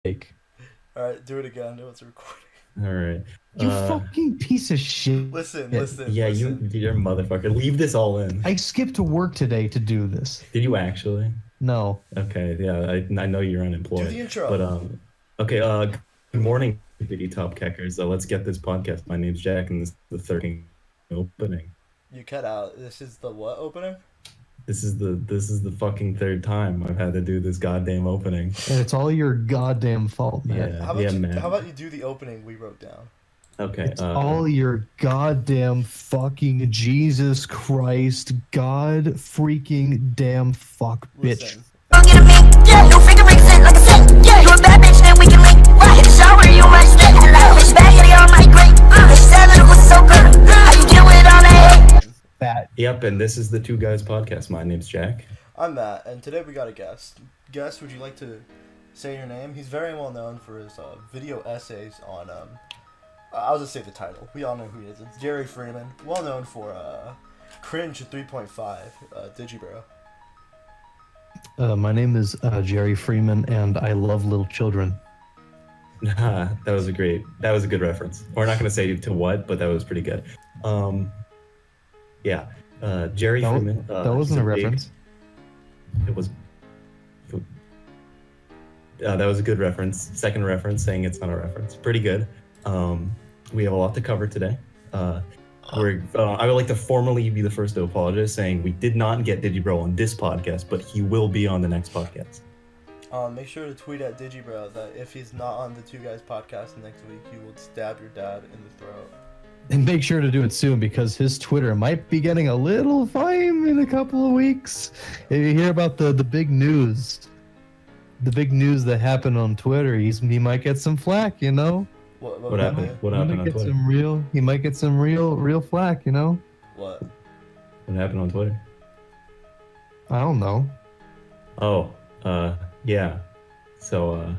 Fake. All right, do it again. No, it's recording. All right. You fucking piece of shit. Listen, listen, Yeah, listen. you're a motherfucker. Leave this all in. I skipped to work today to do this. Did you actually? No. Okay, yeah, I know you're unemployed. Do the intro. But okay. Good morning, Biggie Top Keckers. Let's get this podcast. My name's Jack, and this is the third opening. You cut out. This is the what opening? This is the fucking third time I've had to do this goddamn opening. And it's all your goddamn fault, man. Yeah, How about man. how about you do the opening we wrote down? Okay. It's all your goddamn fucking Jesus Christ, God freaking damn fuck bitch. Listen. Don't get a me, yeah, your finger rings it like a set, yeah, you a bad bitch, then we can link, right, in the shower, you might stick, bitch, baggity on my green, bitch, said it was so good, how you deal with all that hate? That. Yep, and this is the Two Guys podcast. My name's Jack. I'm Matt, and today we got a guest. Guest, would you like to say your name? He's very well known for his video essays on I'll just say the title. We all know who he is. It's Jerry Freeman, well known for Cringe 3.5, Digibro. My name is Jerry Freeman, and I love little children. That was a good reference. We're not gonna say to what, but that was pretty good. Yeah. Jerry Freeman. That wasn't a reference. It was. That was a good reference. Second reference, saying it's not a reference. Pretty good. We have a lot to cover today. I would like to formally be the first to apologize, saying we did not get Digibro on this podcast, but he will be on the next podcast. Make sure to tweet at Digibro that if he's not on the Two Guys podcast next week, he will stab your dad in the throat. And make sure to do it soon because his Twitter might be getting a little fine in a couple of weeks. If you hear about the big news, that happened on Twitter, he might get some flack, you know? What happened? What happened on Twitter? He might get some real flack, you know? What? What happened on Twitter? I don't know. Oh, yeah. So,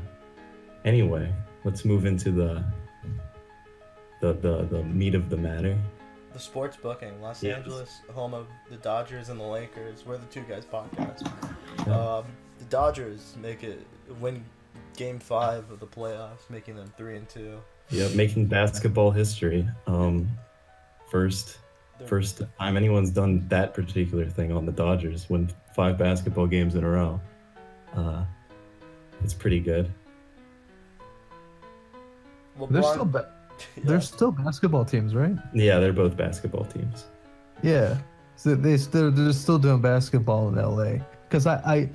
anyway, let's move into the meat of the matter. The sports booking, Los Yes. Angeles, home of the Dodgers and the Lakers. We're the Two Guys podcast. Yeah. The Dodgers win Game 5 of the playoffs, making them 3-2. Yep, making basketball history. First time anyone's done that particular thing on the Dodgers, win 5 basketball games in a row. It's pretty good. LeBron, They're still basketball teams, right? Yeah, they're both basketball teams. Yeah. So they're still doing basketball in LA. Because I've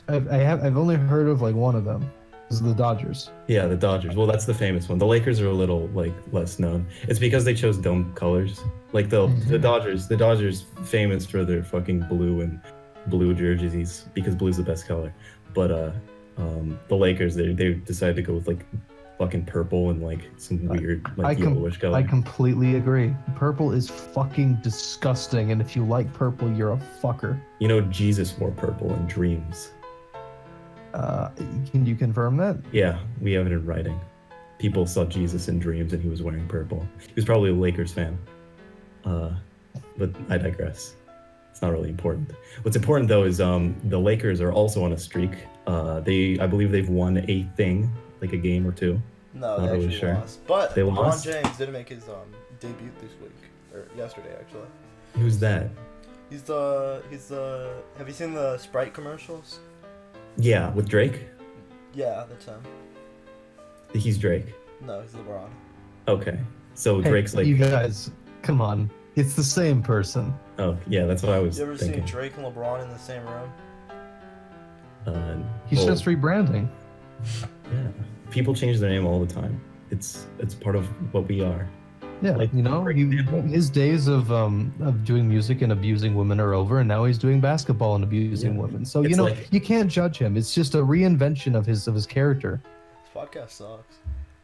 only heard of like one of them. This is the Dodgers. Yeah, the Dodgers. Well, that's the famous one. The Lakers are a little like less known. It's because they chose dome colors. Like the Dodgers famous for their fucking blue jerseys because blue's the best color. But the Lakers they decided to go with like fucking purple and like some weird like yellowish color. I completely agree. Purple is fucking disgusting, and if you like purple, you're a fucker. You know, Jesus wore purple in dreams. Can you confirm that? Yeah, we have it in writing. People saw Jesus in dreams and he was wearing purple. He was probably a Lakers fan. But I digress. It's not really important. What's important though is the Lakers are also on a streak. I believe they've won a thing, like a game or two. No, Not they really actually sure. lost. But They LeBron lost? James didn't make his debut this week or yesterday actually. Who's that? He's the Have you seen the Sprite commercials? Yeah, with Drake? Yeah, that's him. He's Drake. No, he's LeBron. Okay. So Hey, Drake's like, you guys, come on. It's the same person. oh yeah, that's what I was You ever thinking. seen Drake and LeBron in the same room? He's well, just rebranding. yeah. People change their name all the time. It's part of what we are. Yeah, Like, you know, for example- his days of doing music and abusing women are over, and now he's doing basketball and abusing Yeah. women. So It's you know, like- you can't judge him. It's just a reinvention of his character. This podcast sucks.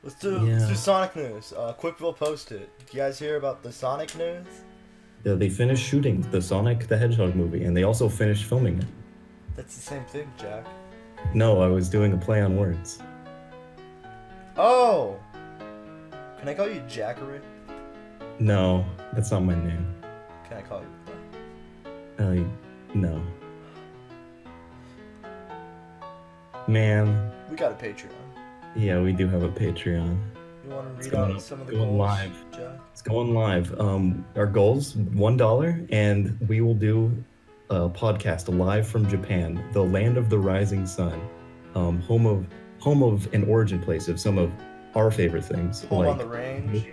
Let's do Yeah. Sonic news. Quickville posted. Do you guys hear about the Sonic news? Yeah, they finished shooting the Sonic the Hedgehog movie, and they also finished filming it. That's the same thing, Jack. No, I was doing a play on words. Oh! Can I call you Jackery? No, that's not my name. Can I call you? No. Man, We got a Patreon. Yeah, we do have a Patreon. You want to It's read going out up- some of the going goals, live. Jack? It's going live. Our goals $1, and we will do a podcast live from Japan, the land of the rising sun, home of an origin place of some of our favorite things. Home on like- the Range.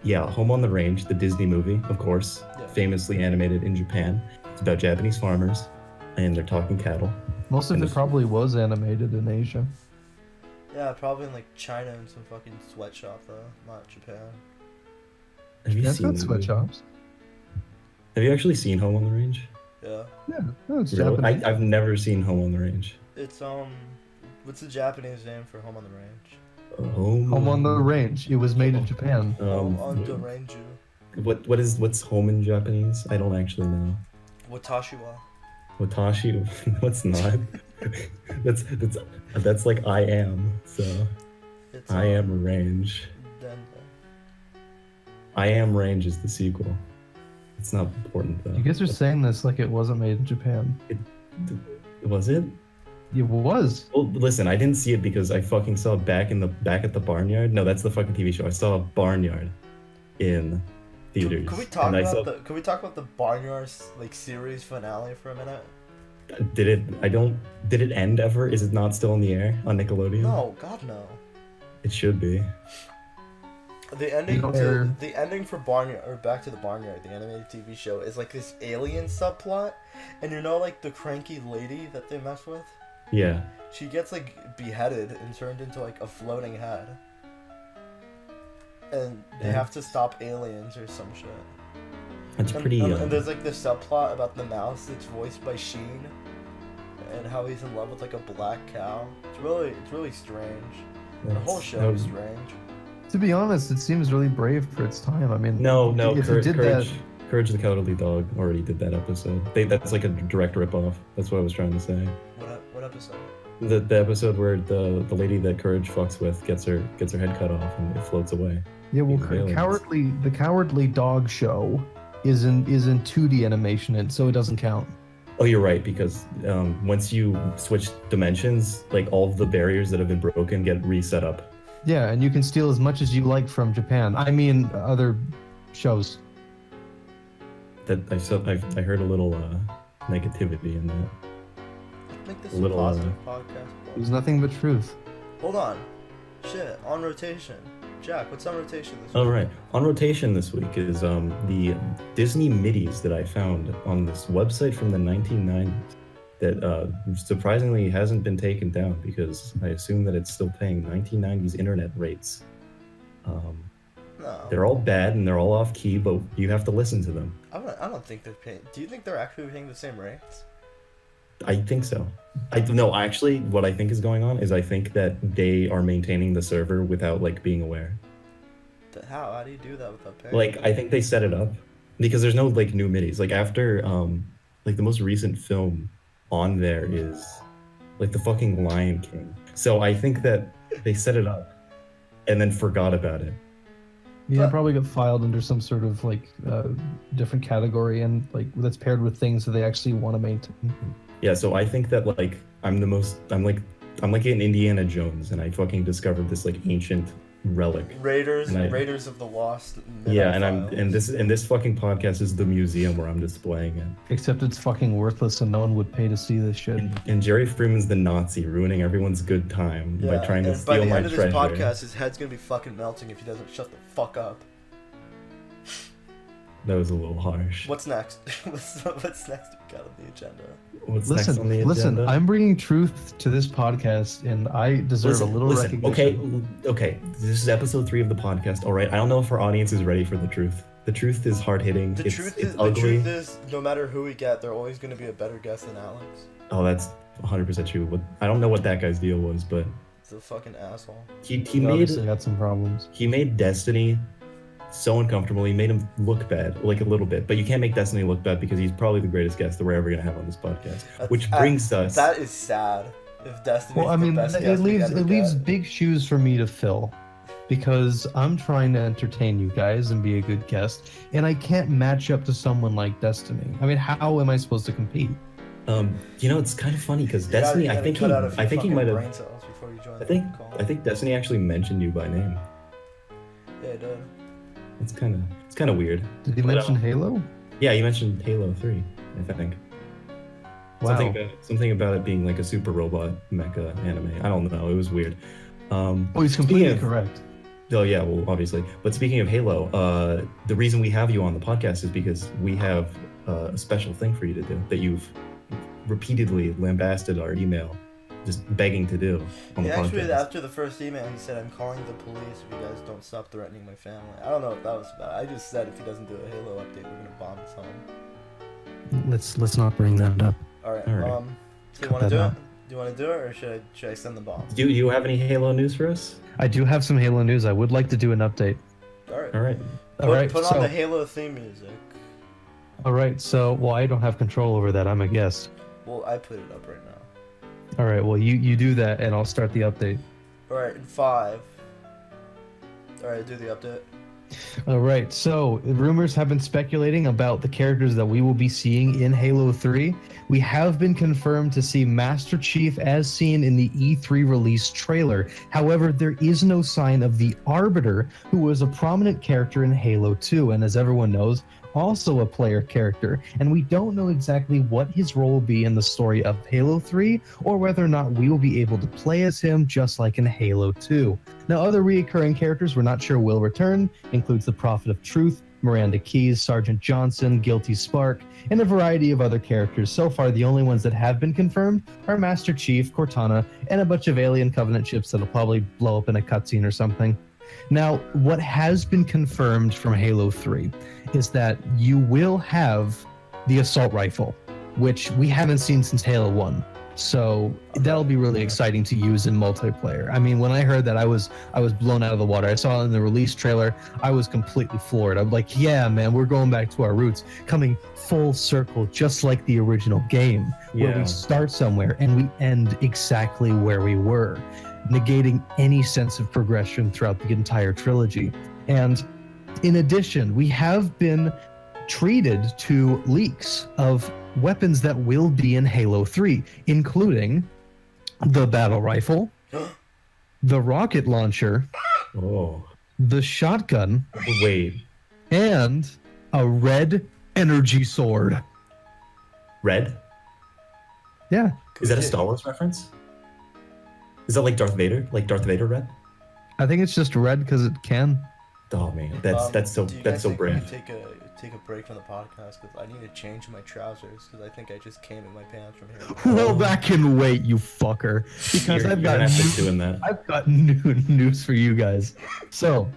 Yeah, Home on the Range, the Disney movie, of course, Yeah. famously animated in Japan. It's about Japanese farmers, and they're talking cattle. Most of And it this- probably was animated in Asia. Yeah, probably in like China and some fucking sweatshop though, not Japan. Have you That's seen not that sweatshops. movie? Have you actually seen Home on the Range? Yeah. Yeah, no, it's Really? Japanese. I've never seen Home on the Range. It's what's the Japanese name for Home on the Range? Home on the Range. It was made in Japan. Home on the Range. What's home in Japanese? I don't actually know. Watashiwa. Watashi, what's not? that's like I am. So It's I am range. Then I am range is the sequel. It's not important though. You guys are saying this like it wasn't made in Japan. Was it? It was. Well, listen, I didn't see it because I fucking saw it back at the Barnyard. No, that's the fucking TV show. I saw a Barnyard in theaters. Can we talk and I about saw, can we talk about the Barnyard like series finale for a minute? Did it end ever? Is it not still in the air on Nickelodeon? No, God no. It should be. The ending don't to ever- the ending for Barnyard or Back to the Barnyard, the animated TV show, is like this alien subplot, and you know like the cranky lady that they mess with? Yeah. She gets like beheaded and turned into like a floating head. And they Yeah. have to stop aliens or some shit. That's pretty And there's like this subplot about the mouse that's voiced by Sheen, and how he's in love with like a black cow. It's really strange. The whole show is strange. To be honest, it seems really brave for its time. I mean, No, if Courage, you did that, Courage the Cowardly Dog already did that episode. That's like a direct ripoff. That's what I was trying to say. What episode? The episode where the lady that Courage fucks with gets her head cut off and it floats away. yeah, well, Aliens. the Cowardly Dog show is in 2D animation, and so it doesn't count. Oh, you're right, because once you switch dimensions, like all of the barriers that have been broken get reset up. Yeah, and you can steal as much as you like from Japan. I mean, other shows. That I heard a little negativity in that. Make this A a little, positive podcast. There's nothing but truth. Hold on. Shit, on rotation. Jack, what's on rotation this week? All right, on rotation this week is the Disney middies that I found on this website from the 1990s that surprisingly hasn't been taken down because I assume that it's still paying 1990s internet rates. No. They're all bad and they're all off key, but you have to listen to them. I don't think they're paying. Do you think they're actually paying the same rates? I think so. Actually, what I think is going on is I think that they are maintaining the server without like being aware. How? How do you do that without paying? Like I think they set it up because there's no like new middies. Like after like the most recent film on there is like the fucking Lion King. So I think that they set it up and then forgot about it. Yeah, But- probably got filed under some sort of like different category, and like that's paired with things that they actually want to maintain. Yeah, so I think that like I'm like an Indiana Jones and I fucking discovered this like ancient relic. Raiders, and I- Raiders of the Lost. Yeah, Midnight and Files. this fucking podcast is the museum where I'm displaying it. Except it's fucking worthless, and no one would pay to see this shit. And Jerry Freeman's the Nazi, ruining everyone's good time by trying to and by steal the my end of treasure. this podcast, his head's gonna be fucking melting if he doesn't shut the fuck up. That was a little harsh. What's next? What's next we got on the agenda? What's next on the Listen, agenda? I'm bringing truth to this podcast, and I deserve a little recognition. Okay. This is episode 3 of the podcast. All right. I don't know if our audience is ready for the truth. The truth is hard hitting. The It's truth ugly. is, no matter who we get, they're always gonna be a better guest than Alex. Oh, that's 100% true. I don't know what that guy's deal was, but He's a fucking asshole. he He made obviously had some problems. he made Destiny so uncomfortable. He made him look bad, like a little bit. But you can't make Destiny look bad because he's probably the greatest guest that we're ever gonna have on this podcast. Which brings us. That is sad. If Destiny's Well, I the mean, best it guest we leaves ever it leaves get. big shoes for me to fill, because I'm trying to entertain you guys and be a good guest, and I can't match up to someone like Destiny. I mean, how am I supposed to compete? It's kind of funny because You gotta- Destiny. you I gotta think cut out a few I think he fucking might have. brain cells before you join I think the call. I think Destiny actually mentioned you by name. Yeah, it did. It's kind of weird. Did he But, mention Halo? Yeah, you mentioned Halo 3. I think. Wow. Something about it being like a super robot mecha anime. I don't know. It was weird. Oh, he's completely speaking of- correct. Oh yeah, well obviously. But speaking of Halo, the reason we have you on the podcast is because we have a special thing for you to do that you've repeatedly lambasted our email, just begging to do on He the actually, podcast. after the first email, he said, "I'm calling the police if you guys don't stop threatening my family." I don't know if that was about. I just said if he doesn't do a Halo update, we're gonna bomb his home. Let's not bring that up. All right. All right. Do you Cut want to that do out. it? Do you want to do it, or should I send the bomb? Do you have any Halo news for us? I do have some Halo news. I would like to do an update. All right. All right. All right. Put on so, the Halo theme music. all right. So, well, I don't have control over that. I'm a guest. Well, I put it up right now. All right. Well, you do that, and I'll start the update. All right, in 5. All right, do the update. All right, so rumors have been speculating about the characters that we will be seeing in Halo 3. We have been confirmed to see Master Chief as seen in the E3 release trailer. However, there is no sign of the Arbiter, who was a prominent character in Halo 2, and as everyone knows, also a player character. And we don't know exactly what his role will be in the story of Halo 3, or whether or not we will be able to play as him just like in Halo 2. Now, other recurring characters we're not sure will return includes the Prophet of Truth, Miranda Keyes, Sergeant Johnson, Guilty Spark, and a variety of other characters. So far, the only ones that have been confirmed are Master Chief, Cortana, and a bunch of alien Covenant ships that'll probably blow up in a cutscene or something. Now, what has been confirmed from Halo 3 is that you will have the assault rifle, which we haven't seen since Halo 1. So that'll be really exciting to use in multiplayer. I mean, when I heard that, I was blown out of the water. I saw it in the release trailer. I was completely floored. I'm like, yeah, man, we're going back to our roots, coming full circle, just like the original game, where Yeah. we start somewhere and we end exactly where we were, negating any sense of progression throughout the entire trilogy. And in addition, we have been treated to leaks of weapons that will be in Halo 3, including the battle rifle, the rocket launcher, Oh, the shotgun, wait. and a red energy sword. Red? Yeah. Is that a Star Wars reference? Is that like Darth Vader? Like Darth Vader red? I think it's just red because it can. Oh man, that's so Do you guys think we brave. can take a break from the podcast because I need to change my trousers because I think I just came in my pants from here. Well, that can wait, you fucker. Because You're I've gonna got have to doing that. I've got new news for you guys. So,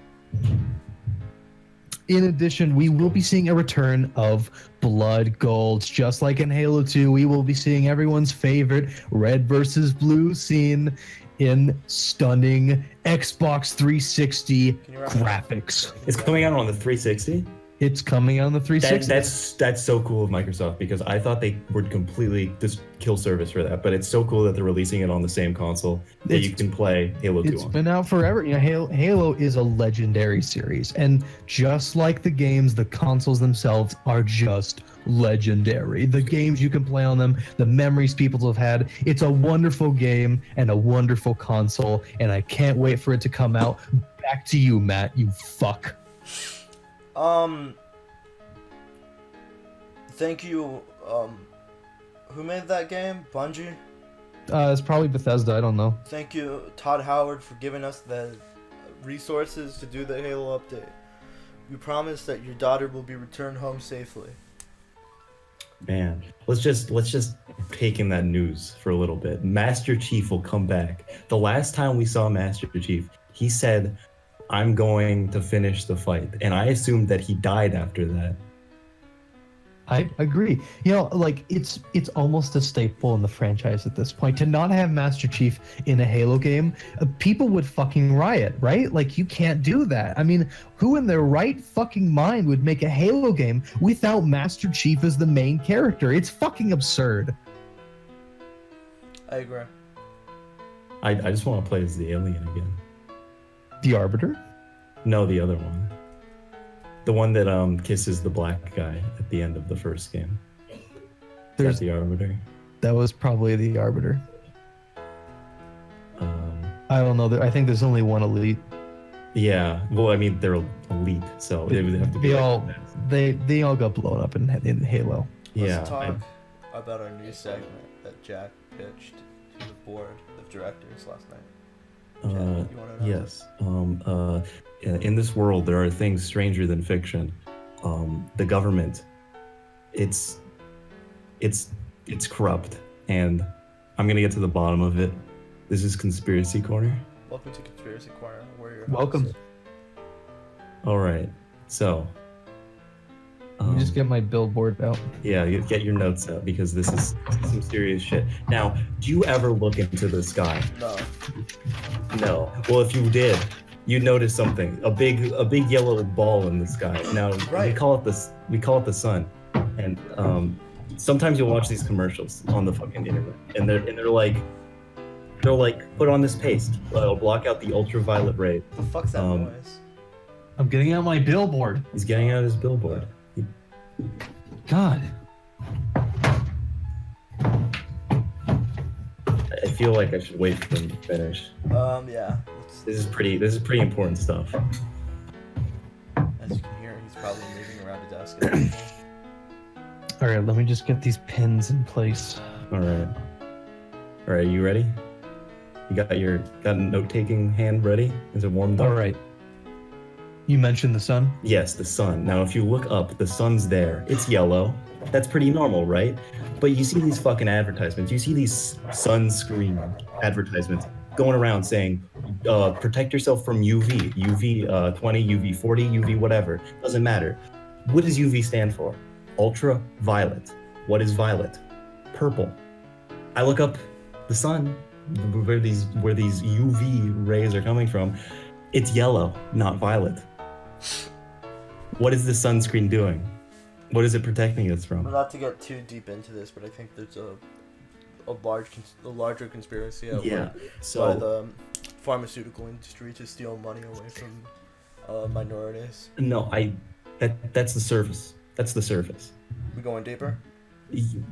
in addition, we will be seeing a return of Blood Gold. Just like in Halo 2, we will be seeing everyone's favorite red versus blue scene in stunning Xbox 360 Can you wrap it up? graphics. It's coming out on the 360. It's coming on the 360. That's so cool of Microsoft because I thought they would completely just kill service for that, but it's so cool that they're releasing it on the same console that you It's- can play Halo 2 It's on. been out forever. You know, Halo is a legendary series, and just like the games, the consoles themselves are just legendary. The games you can play on them, the memories people have had. It's a wonderful game and a wonderful console, and I can't wait for it to come out. Back to you, Matt. You fuck. Thank you. Who made that game? Bungie. It's probably Bethesda. I don't know. Thank you, Todd Howard, for giving us the resources to do the Halo update. We promise that your daughter will be returned home safely. Man, let's just take in that news for a little bit. Master Chief will come back. The last time we saw Master Chief, he said, "I'm going to finish the fight," and I assumed that he died after that. I agree. You know, like it's almost a staple in the franchise at this point. To not have Master Chief in a Halo game, people would fucking riot, right? Like you can't do that. I mean, who in their right fucking mind would make a Halo game without Master Chief as the main character? It's fucking absurd. I agree. I just want to play as the alien again. The Arbiter? No, the other one. The one that kisses the black guy at the end of the first game. Is There's that the Arbiter? That was probably the Arbiter. I don't know. I think there's only one elite. Yeah. Well, I mean, they're elite, so they would have to be. They like all the best. they all got blown up in Halo. Yeah. Let's talk about our new segment that Jack pitched to the board of directors last night. Jack, you want to know? Yes. In this world, there are things stranger than fiction. The government, it's corrupt, and I'm gonna get to the bottom of it. This is Conspiracy Corner. Welcome to Conspiracy Corner. We're your Welcome. hosts. All right. So. Let me just get my billboard out. Yeah, you get your notes out because this is some serious shit. Now, do you ever look into the sky? No. No. Well, if you did, you'd notice something. A big yellow ball in the sky. Now, Right. we call it the sun. And sometimes you'll watch these commercials on the fucking internet, and they're like put on this paste. It'll block out the ultraviolet rays. What the fuck's that Um, noise? I'm getting out my billboard. He's getting out his billboard. God. I feel like I should wait for him to finish. Yeah. This is pretty important stuff. As you can hear, he's probably moving around a desk. at the moment. All right, let me just get these pins in place. All right, you ready? You got a note-taking hand ready? Is it warmed up? All right. You mentioned the sun. Yes, the sun. Now, if you look up, the sun's there. It's yellow. That's pretty normal, right? But you see these fucking advertisements. You see these sunscreen advertisements going around saying, protect yourself from UV, UV 20, UV 40, UV whatever. Doesn't matter. What does UV stand for? Ultraviolet. What is violet? Purple. I look up the sun, where these UV rays are coming from. It's yellow, not violet. What is the sunscreen doing? What is it protecting us Well, from? not to get too deep into this, but I think there's a larger conspiracy at Yeah. work by So the pharmaceutical industry to steal money away from minorities. no, that's the surface. That's the surface. We going deeper?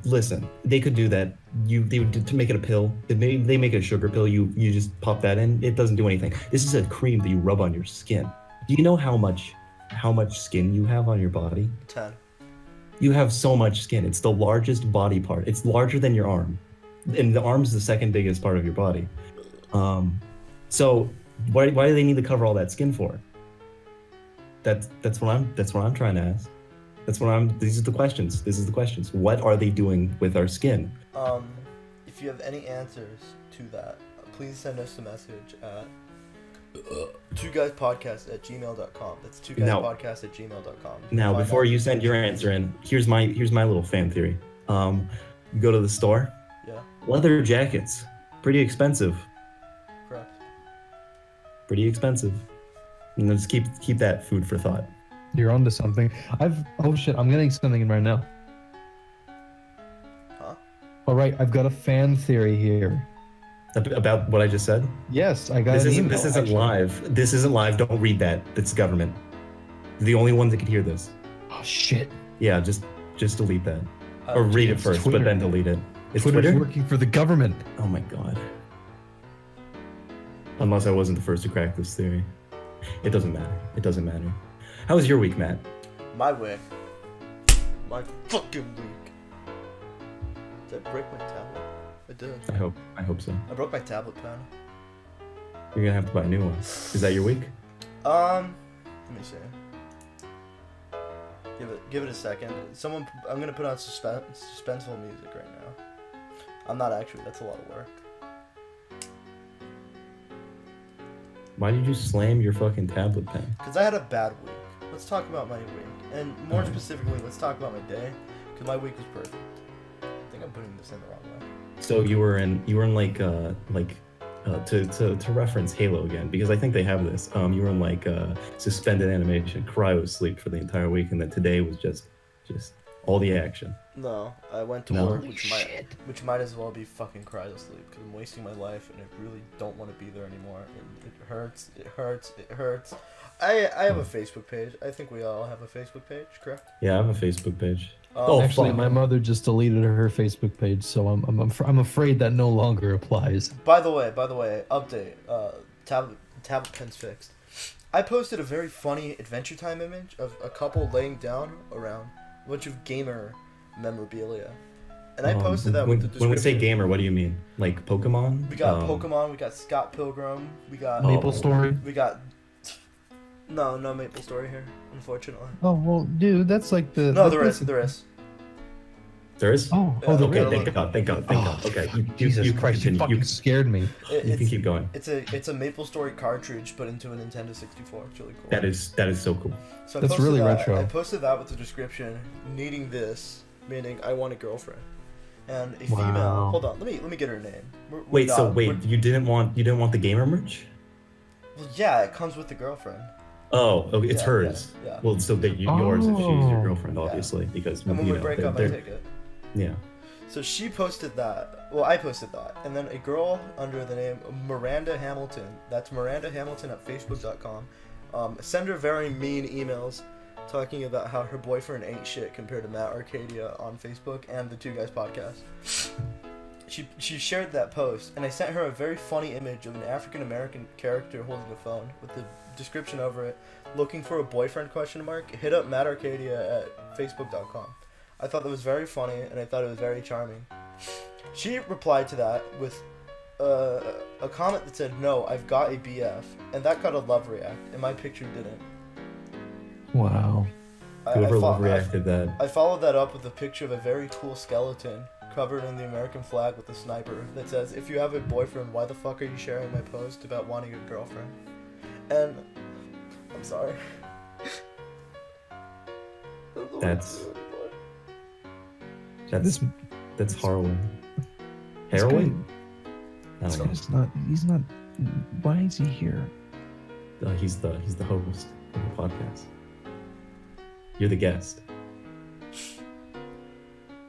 Listen, they could do that. They would to make it a pill. They make it a sugar pill. You just pop that in. It doesn't do anything. This is a cream that you rub on your skin. Do you know how much skin you have on your body? 10. You have so much skin. It's the largest body part. It's larger than your arm, and the arm's the second biggest part of your body. So why do they need to cover all that skin for? That's what I'm trying to ask. These are the questions. This is the questions. What are they doing with our skin? If you have any answers to that, please send us a message at twoguyspodcast@gmail.com. That's twoguyspodcast@gmail.com. Now, Find before out- you send your answer in, here's my little fan theory. You go to the store. Yeah, Leather jackets, pretty expensive. correct. Pretty expensive. And let's keep that food for thought. You're onto something. Oh shit, I'm getting something in right now. Huh? All right, I've got a fan theory here. About what I just said. Yes, I got This an isn't email, this isn't actually. live. This isn't live. Don't read that. That's government. The only ones that can hear this. Oh shit. Yeah, just delete that. Or read it it's first, Twitter. but then delete it. It's Twitter's Twitter? working for the government. Oh my god. Unless I wasn't the first to crack this theory. It doesn't matter. It doesn't matter. How was your week, Matt? My week. My fucking week. Did I break my tablet? I did. I hope so. I broke my tablet pen. You're gonna have to buy a new one. Is that your week? Let me see. Give it a second. I'm gonna put on suspenseful music right now. I'm not actually. That's a lot of work. Why did you slam your fucking tablet pen? Cause I had a bad week. Let's talk about my week, and more specifically, let's talk about my day. Cause my week was perfect. I think I'm putting this in the wrong way. So you were in to reference Halo again, because I think they have this. You were in suspended animation, cryo sleep for the entire week, and then today was just all the action. No, I went to No? work, Holy which might as well be fucking cry to sleep because I'm wasting my life and I really don't want to be there anymore. And it hurts. It hurts. It hurts. I have a Facebook page. I think we all have a Facebook page, correct? Yeah, I have a Facebook page. Oh, Actually, fuck. my mother just deleted her Facebook page, so I'm afraid that no longer applies. By the way, update. Tablet pin's fixed. I posted a very funny Adventure Time image of a couple laying down around a bunch of gamer memorabilia, and I posted that with the description. When we say gamer, what do you mean? Like Pokemon? We got Pokemon. We got Scott Pilgrim. We got Maple Story. We got. No Maple Story here, unfortunately. Oh well, dude, that's like the. No, that- there is. that's- There is. There is? Oh, Yeah, there Okay, is. thank God. Oh, Okay, Jesus you Christ, you continue. fucking scared me. You can keep going. It's a Maple Story cartridge, but into a Nintendo 64. It's really cool. That is so cool. So I That's posted really that. retro. I posted that with the description, needing this, meaning I want a girlfriend, and a female. Wow. Hold on, let me get her name. Wait, you didn't want the gamer merch? Well, yeah, it comes with the girlfriend. Oh, okay, it's Yeah, hers. yeah. Well, so that yours if she's your Oh. girlfriend, Yeah. obviously, because And when you we know break up, I they're- take it. yeah. So she posted that. Well, I posted that, and then a girl under the name Miranda Hamilton. That's Miranda Hamilton at Facebook.com. Send her very mean emails, talking about how her boyfriend ain't shit compared to Matt Arcadia on Facebook and the Two Guys podcast. She shared that post, and I sent her a very funny image of an African American character holding a phone with the description over it, looking for a boyfriend ? Hit up Matt Arcadia at Facebook.com. I thought that was very funny, and I thought it was very charming. She replied to that with a comment that said, "No, I've got a BF," and that got a love react, and my picture didn't. Wow. Whoever reacted that. I followed that up with a picture of a very cool skeleton covered in the American flag with a sniper that says, "If you have a boyfriend, why the fuck are you sharing my post about wanting a girlfriend?" And I'm sorry. That's harrowing. This Heroin? I This don't know. guy's not. He's not. Why is he here? He's the host of the podcast. You're the guest.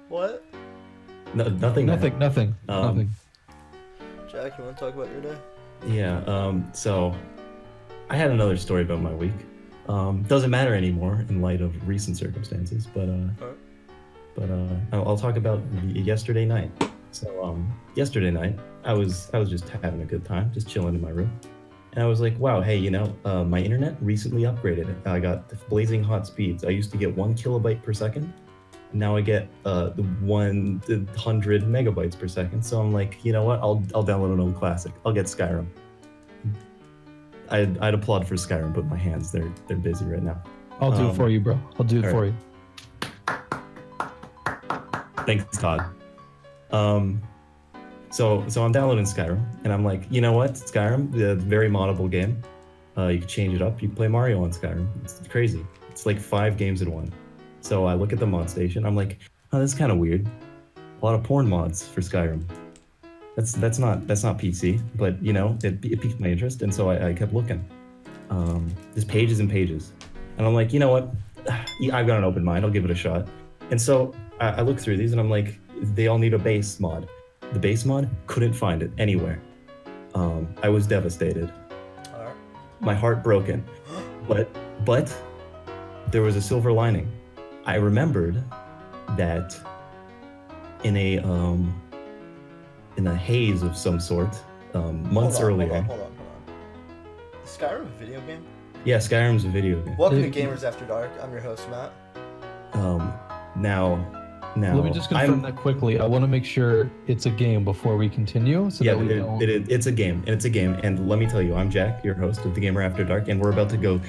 What? No, nothing. Nothing. Um, Nothing. Jack, you want to talk about your day? Yeah. So I had another story about my week. Doesn't matter anymore in light of recent circumstances, but I'll talk about yesterday night. So yesterday night I was just having a good time, just chilling in my room, and I was like, wow, hey, my internet recently upgraded. I got blazing hot speeds. I used to get 1 kilobyte per second. Now I get 100 megabytes per second. So I'm like, you know what? I'll download an old classic. I'll get Skyrim. I'd applaud for Skyrim, but my hands they're busy right now. I'll do it for you, bro. I'll do it all for right. you. Thanks, Todd. So I'm downloading Skyrim, and I'm like, you know what? Skyrim, the very moddable game. You can change it up. You can play Mario on Skyrim. It's crazy. It's like 5 games in one. So I look at the mod station. I'm like, oh, this is kind of weird. A lot of porn mods for Skyrim. That's not PC, but it piqued my interest, and so I kept looking. Just pages and pages, and I'm like, you know what? I've got an open mind. I'll give it a shot. And so I look through these, and I'm like, they all need a base mod. The base mod, couldn't find it anywhere. I was devastated. Alright. My heart broken. But there was a silver lining. I remembered that in a haze of some sort, months earlier. Hold on. Is Skyrim a video game? Yeah, Skyrim's a video game. Welcome to Gamers After Dark. I'm your host, Matt. Now, Let me just confirm that quickly. I want to make sure it's a game before we continue, so Yeah, that we don't. it's a game, and it's a game. And let me tell you, I'm Jack, your host of the Gamer After Dark, and we're about to go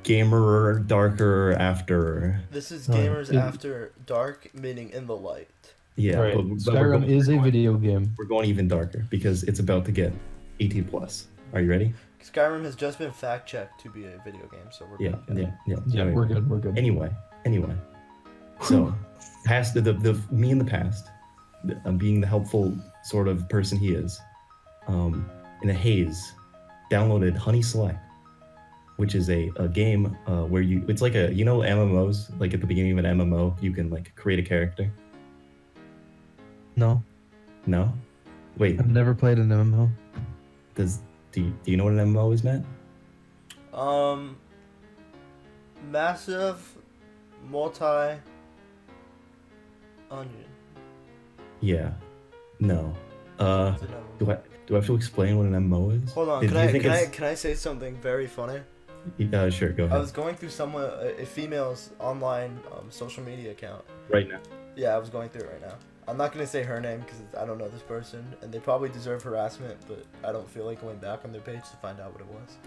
Gamer Darker After. This is Alright. Gamers After Dark, meaning in the light. Yeah, Right. but Skyrim is a video game. We're going even darker because it's about to get 18 plus. Are you ready? Skyrim has just been fact checked to be a video game, so we're Yeah, good. yeah. Yeah, Anyway. we're good. Anyway. So, past the me in the past, being the helpful sort of person he is, in a haze, downloaded Honey Select, which is a game where it's like a, you know, MMOs, like at the beginning of an MMO, you can like create a character. No, No? Wait, I've never played an MMO. do you know what an MMO is, Matt? Massive multi onion. Yeah. No. It's an MMO. Do I have to explain what an MMO is? Hold on, Do you think it's- can I say something very funny? Sure, go I ahead. was going through a female's online social media account. Right now. Yeah, I was going through it right now. I'm not gonna say her name because I don't know this person, and they probably deserve harassment, but I don't feel like going back on their page to find out what it was.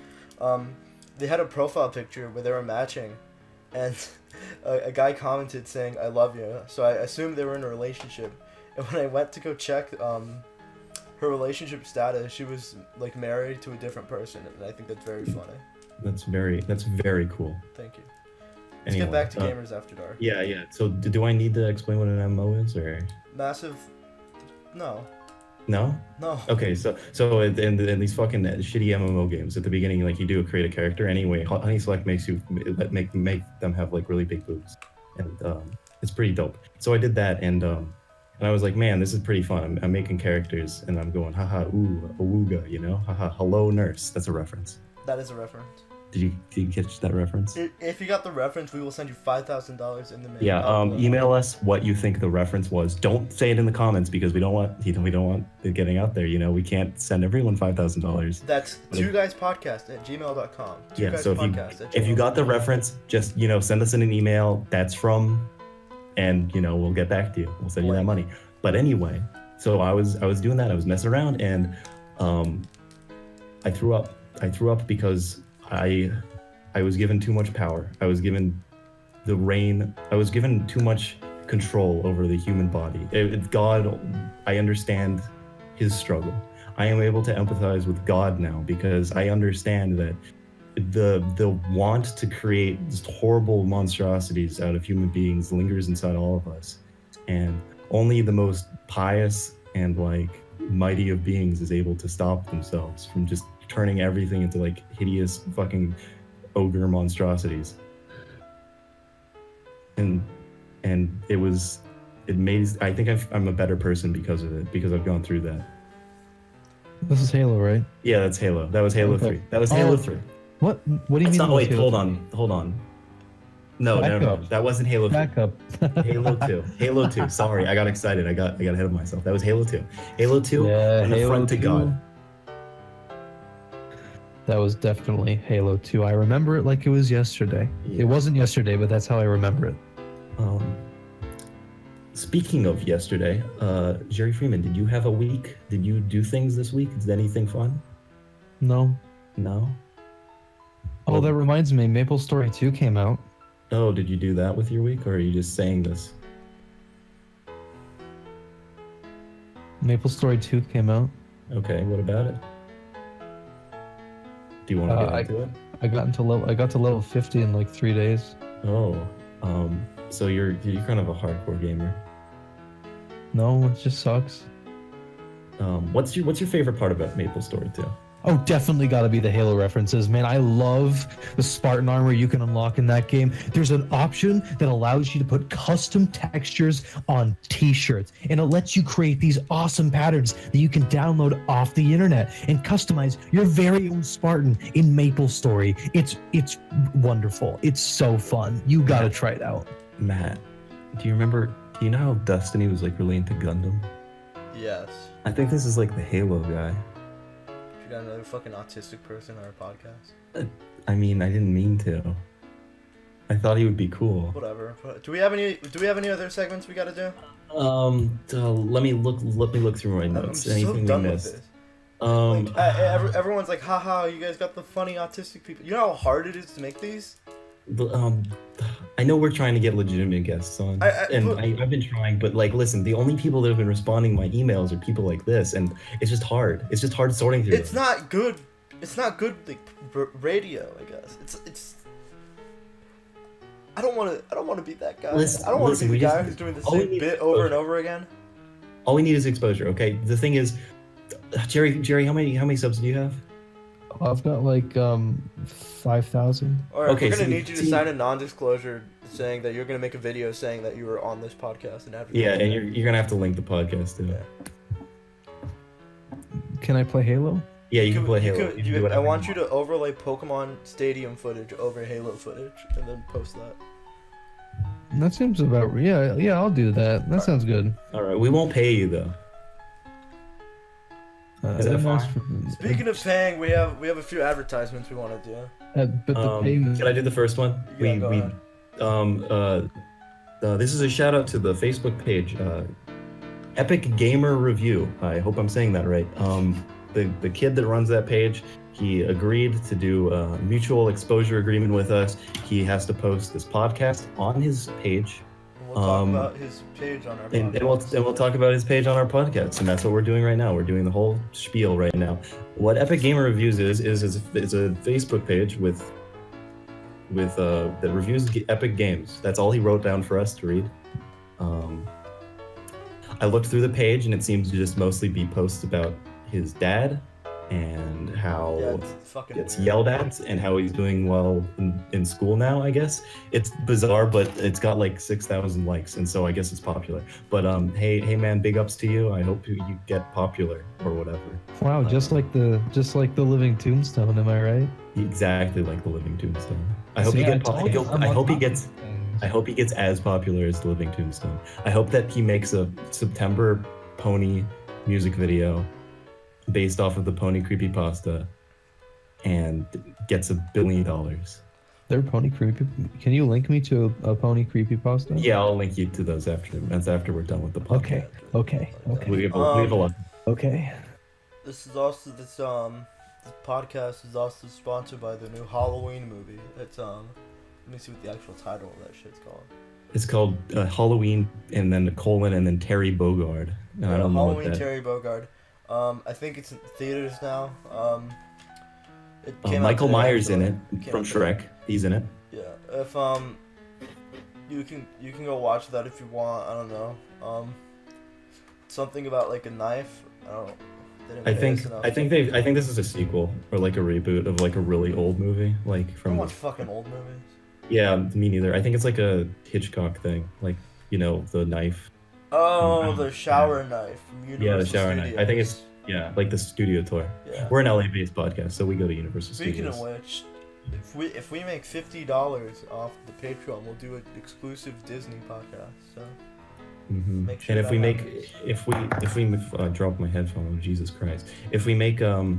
They had a profile picture where they were matching, and a guy commented saying "I love you," so I assumed they were in a relationship. And when I went to go check her relationship status, she was like married to a different person, and I think that's very funny. That's very cool. Thank you. Let's Anyway, get back to Gamers After Dark. Yeah. So do I need to explain what an MMO is, or Massive. No. no? No. Okay, so in these fucking shitty MMO games, at the beginning, like you do create a character anyway. Honey Select makes you make them have like really big boobs, and it's pretty dope. So I did that, and I was like, man, this is pretty fun. I'm making characters, and I'm going, haha, ooh, awooga, you know, haha, hello nurse. That's a reference. That is a reference. Did you catch that reference? If you got the reference, we will send you $5,000 in the mail. Yeah. Email us what you think the reference was. Don't say it in the comments because we don't want it getting out there. You know, we can't send everyone $5,000. That's 2guyspodcast@gmail.com. Yeah. So if you got the reference, just send us in an email. That's from, and we'll get back to you. We'll send you that money. But anyway, so I was doing that. I was messing around, and I threw up. I threw up because I was given too much power. I was given the reign. I was given too much control over the human body. God, I understand his struggle. I am able to empathize with God now because I understand that the want to create just horrible monstrosities out of human beings lingers inside all of us, and only the most pious and mighty of beings is able to stop themselves from just turning everything into hideous fucking ogre monstrosities. And I think I'm a better person because of it, because I've gone through that. This is Halo, right? Yeah, that's Halo. That was Halo Okay. 3. That was Halo 3. What do you It's mean? not, it was wait, Halo hold on. No, Backup. that wasn't Halo 3. Backup. Halo 2. Halo 2. Sorry, I got excited. I got ahead of myself. That was Halo 2. Halo 2 Yeah, and the Halo front to 2. God. That was definitely Halo 2. I remember it like it was yesterday. Yeah. It wasn't yesterday, but that's how I remember it. Speaking of yesterday, Jerry Freeman, did you have a week? Did you do things this week? Did anything fun? No. No? Oh, that reminds me. Maple Story 2 came out. Oh, did you do that with your week, or are you just saying this? Maple Story 2 came out. Okay, what about it? Do you want to get into it? I got to level 50 in 3 days. Oh, so you're kind of a hardcore gamer. No, it just sucks. What's your favorite part about Maple Story 2? Oh, definitely got to be the Halo references, man. I love the Spartan armor you can unlock in that game. There's an option that allows you to put custom textures on t-shirts, and it lets you create these awesome patterns that you can download off the internet and customize your very own Spartan in Maple Story. It's wonderful. It's so fun. You got to try it out. Matt, do you know how Destiny was really into Gundam? Yes. I think this is the Halo guy. You got another fucking autistic person on our podcast. I mean, I didn't mean to. I thought he would be cool. Whatever. Do we have any other segments we gotta do? Let me look through my I'm notes. so Anything we done with missed? this. Everyone's like, haha, you guys got the funny autistic people. You know how hard it is to make these? I know we're trying to get legitimate guests on, I've been trying, but listen, the only people that have been responding to my emails are people like this, and it's just hard. It's just hard sorting through. It's not good. It's not good radio, I guess. It's. I don't want to be that guy. I don't want to be the guy who's doing the same bit over and over again. All we need is exposure. Okay. The thing is, Jerry, how many subs do you have? I've got like 5,000. Alright, Okay, we're gonna so need you to see- sign a non-disclosure saying that you're gonna make a video saying that you were on this podcast and advertise. Yeah, and you're gonna have to link the podcast to it. Can I play Halo? Yeah, you can play Halo. You can do I whatever want you want. to overlay Pokemon Stadium footage over Halo footage and then post that. That seems about yeah. I'll do that. That sounds good. All right, we won't pay you though. Is that I didn't ask fine? Speaking of paying, we have a few advertisements we want to do. but the payment. Can I do the first one? Yeah, go ahead. This is a shout out to the Facebook page, Epic Gamer Review. I hope I'm saying that right. The kid that runs that page, he agreed to do a mutual exposure agreement with us. He has to post this podcast on his page. And we'll talk about his page on our And podcast. we'll talk about his page on our podcast, and that's what we're doing right now. We're doing the whole spiel right now. What Epic Gamer Reviews is a Facebook page with that reviews epic games. That's all he wrote down for us to read. I looked through the page, and it seems to just mostly be posts about his dad and how Yeah, it's fucking gets weird. yelled at and how he's doing well in school now. I guess it's bizarre, but it's got like 6,000 likes, and so I guess it's popular. But hey man, big ups to you. I hope you get popular or whatever. Wow, just like the Living Tombstone. Am I right? Exactly like the Living Tombstone. I hope See, he I gets. told you, I'm I on hope he top gets. of things. I hope he gets as popular as the Living Tombstone. I hope that he makes a September Pony music video based off of the Pony creepypasta and gets $1 billion. They're pony creepy. Can you link me to a pony creepypasta? Yeah, I'll link you to those after. That's after we're done with the podcast. Okay. We have a lot. Okay. This podcast is also sponsored by the new Halloween movie. It's let me see what the actual title of that shit's called. It's called Halloween, and then a colon, and then Terry Bogard. And I don't know Halloween what that. Terry Bogard. I think it's in theaters now. It came out Michael today, Myers in actually. it Came from out today. Shrek. He's in it. Yeah, if you can go watch that if you want. I don't know. Something about like a knife. I don't know. They didn't I pay us think enough. I think this is a sequel or like a reboot of like a really old movie, like I don't from. watch fucking old movies. Yeah, me neither. I think it's like a Hitchcock thing, like the knife. Oh, the shower knife from Universal Yeah, the shower knife. I think Studios. it's like the studio tour. Yeah. We're an LA-based podcast, so we go to Universal Speaking Studios. of which, if we make $50 off the Patreon, we'll do an exclusive Disney podcast. So Mhm. make sure And if that we make, happens. if we drop my headphone, oh, Jesus Christ! If we make, I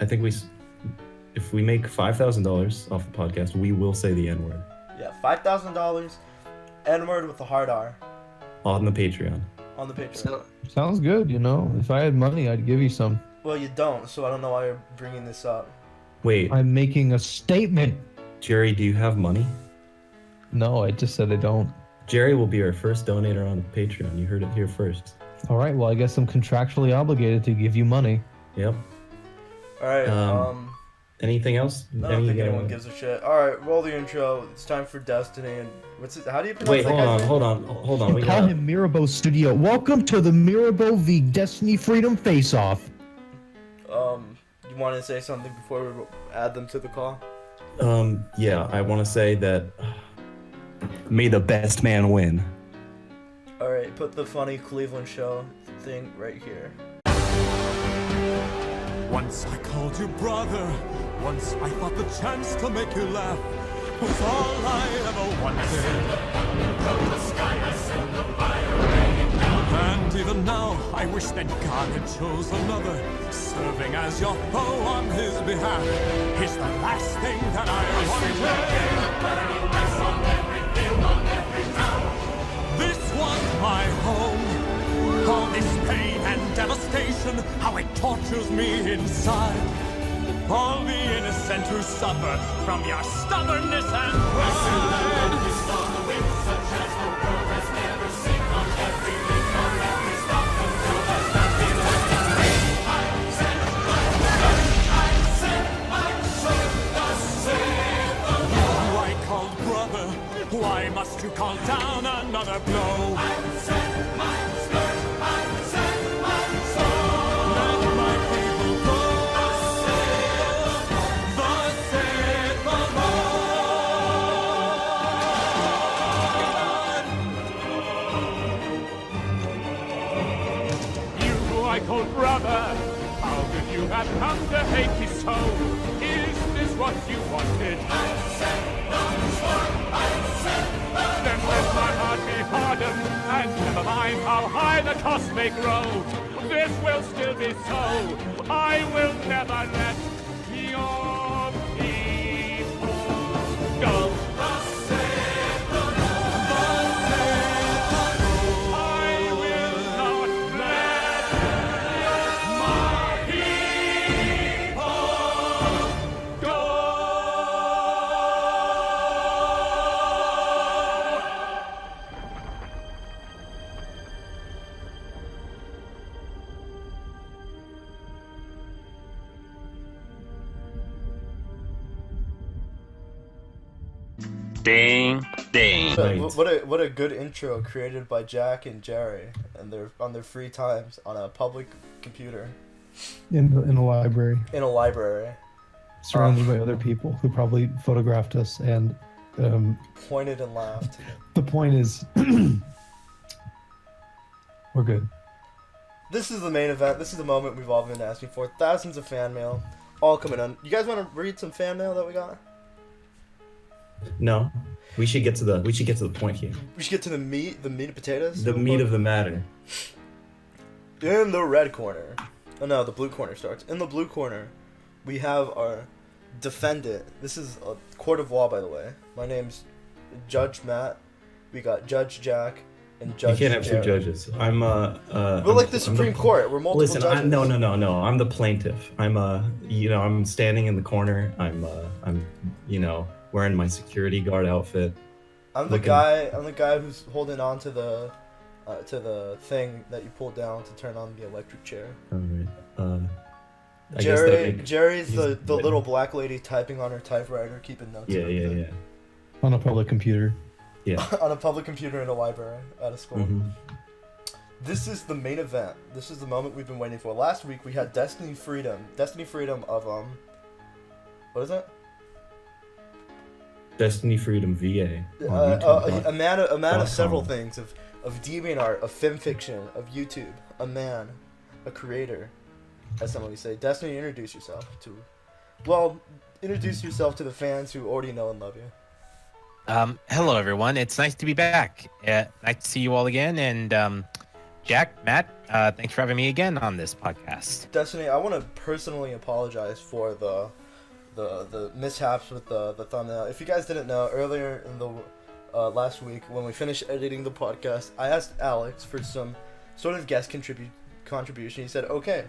think if we make $5,000 off the podcast, we will say the N-word Yeah, $5,000, N-word with a hard R on the Patreon. on the Patreon. Sounds good. If I had money, I'd give you some. Well, you don't, so I don't know why you're bringing this up. Wait, I'm making a statement. Jerry, do you have money? No, I just said I don't. Jerry will be our first donator on Patreon. You heard it here first. All right. Well, I guess I'm contractually obligated to give you money. Yep. All right. Anything else? I don't think anyone gives a shit. All right, roll the intro. It's time for Destiny. And what's it? How do you pronounce Wait, that hold guy's on, name? hold on. We Call got him Mirabeau Studio. Welcome to the Mirabeau v Destiny Freedom Face-Off. You want to say something before we add them to the call? Yeah, I want to say that may the best man win. All right, put the funny Cleveland show thing right here. Once I called you brother, once I thought the chance to make you laugh was all I ever wanted. And even now, I wish that God had chose another, serving as your foe on his behalf. It's the last thing that I wanted. This was my home. All this pain and devastation, how it tortures me inside. All the innocent who suffer from your stubbornness and pride. Who I called brother, why must you call down another blow? Let my people go. chaos may grow, this will still be so. I will never let your people go. I will not let my people go. Ding, ding. But Right. what a good intro created by Jack and Jerry and on their free times on a public computer In a library, in a library, surrounded by other people who probably photographed us. And pointed and laughed. the point is, we're good. This is the main event. This is the moment we've all been asking for. Thousands of fan mail, all coming in. You guys want to read some fan mail that we got? No, we should get to the point here. We should get to the meat and potatoes. The meat of the matter. In the red corner. Oh no, the blue corner starts. In the blue corner, we have our defendant. This is a court of law, by the way. My name's Judge Matt. We got Judge Jack and Judge. You can't have two Jerry. judges. I'm We're I'm like the I'm Supreme Court. We're multiple Listen, judges. no. I'm the plaintiff. I'm standing in the corner. I'm wearing my security guard outfit. I'm the looking- guy who's holding on to the thing that you pulled down to turn on the electric chair. All right. I guess that Jerry's he's the the- little black lady typing on her typewriter, keeping notes. and Yeah. everything. On a public computer. Yeah. On a public computer in a library at a school. Mhm. This is the main event. This is the moment we've been waiting for. Last week we had Destiny Freedom of what is it? Destiny Freedom VA. on A YouTube. man of several .com. things of DeviantArt, of FimFiction, of YouTube, a man, a creator, as some of you say. Destiny, introduce yourself to the fans who already know and love you. Hello, everyone. It's nice to be back. Nice to see you all again. And Jack, Matt, thanks for having me again on this podcast. Destiny, I want to personally apologize for the mishaps with the thumbnail. If you guys didn't know, earlier in the last week when we finished editing the podcast, I asked Alex for some sort of guest contribution. He said, okay.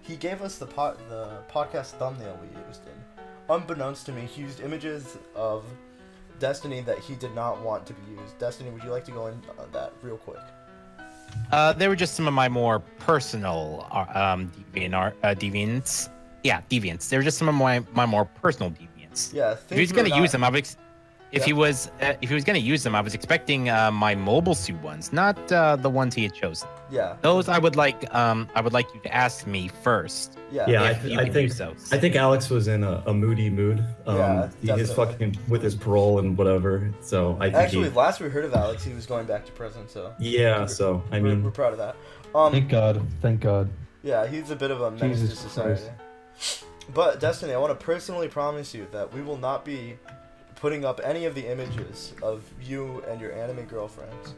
He gave us the podcast thumbnail we used, and unbeknownst to me, he used images of Destiny that he did not want to be used. Destiny, would you like to go in on that real quick? They were just some of my more personal deviants. Yeah, deviants. They were just some of my more personal deviants. Yeah, If he was going to use them, if he was going to use them, I was expecting my mobile suit ones, not the ones he had chosen. Yeah. Those I would like you to ask me first. Yeah. Yeah, if you I can think use those. I think Alex was in a moody mood. Yeah, He's definitely. fucking with his parole and whatever. So I think Actually, last we heard of Alex, he was going back to prison. So yeah. So I we're mean, proud of that. Thank God. Thank God. Yeah, he's a bit of a menace Jesus to society. Christ. But Destiny, I want to personally promise you that we will not be putting up any of the images of you and your anime girlfriends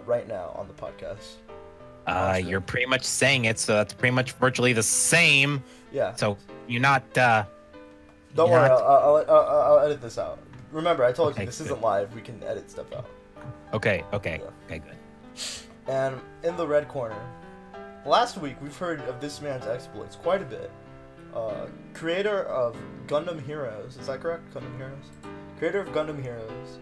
right now on the podcast. You're pretty much saying it, so that's pretty much virtually the same. Yeah. So you're not. Don't you're worry, not- I'll edit this out. Remember, I told you Okay, this good. isn't live. We can edit stuff out. Okay, Yeah. okay, good. And in the red corner, last week we've heard of this man's exploits quite a bit. Creator of Gundam Heroes, is that correct? Gundam Heroes? Creator of Gundam Heroes.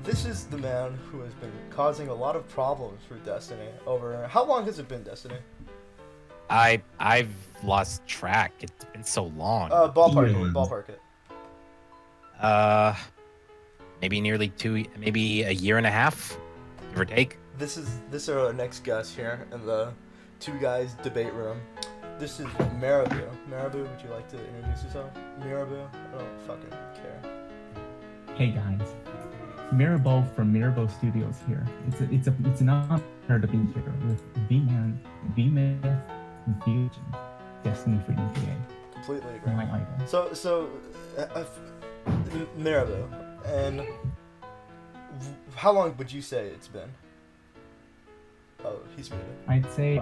This is the man who has been causing a lot of problems for Destiny over... How long has it been, Destiny? I've lost track. It's been so long. Ballpark Yeah. it, ballpark it. Maybe nearly maybe a year and a half, give or take. This is our next guest here in the two guys debate room. This is Marabou. Marabou, would you like to introduce yourself? Marabou? I don't fucking care. Hey guys, Mirabelle from Mirabelle Studios here. It's an honor to be here with V-Man, V-Myth, and Fusion, Destiny Freedom VA. Completely agree. My idol. So, Marabou, and how long would you say it's been? Oh, he's muted. I'd say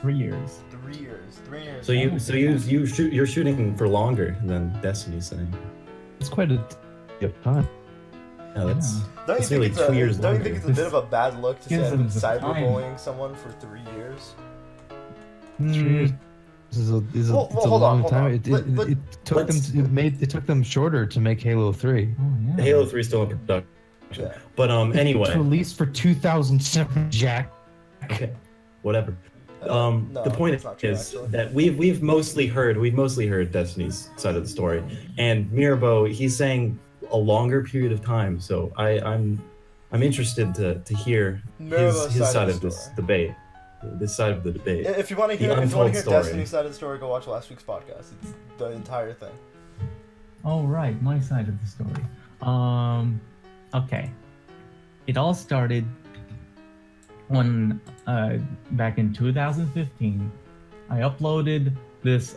3 years. 3 years. 3 years. You're shooting for longer than Destiny's saying. It's quite a time. Yeah, that's Don't you it's think nearly it's 2 years Don't you longer. think it's a bit of a bad look to say Gives I've been them some time. cyberbullying someone for 3 years? 3 years. This is a, it's Well, a hold on, long hold time. on. It took them. It took them shorter to make Halo 3. Oh yeah. Halo 3 is still in production. Yeah. But It's anyway, released for 2007, Jack. okay, whatever. No, The point that's not true, is actually. that we've mostly heard Destiny's side of the story, and Mirabo, he's saying a longer period of time. So I'm interested to hear Mirabo's his side the of this story. debate, this side of the debate. If you want to The hear, untold story. Destiny's side of the story, go watch last week's podcast. It's the entire thing. Oh right, my side of the story. Okay. It all started when back in 2015, I uploaded this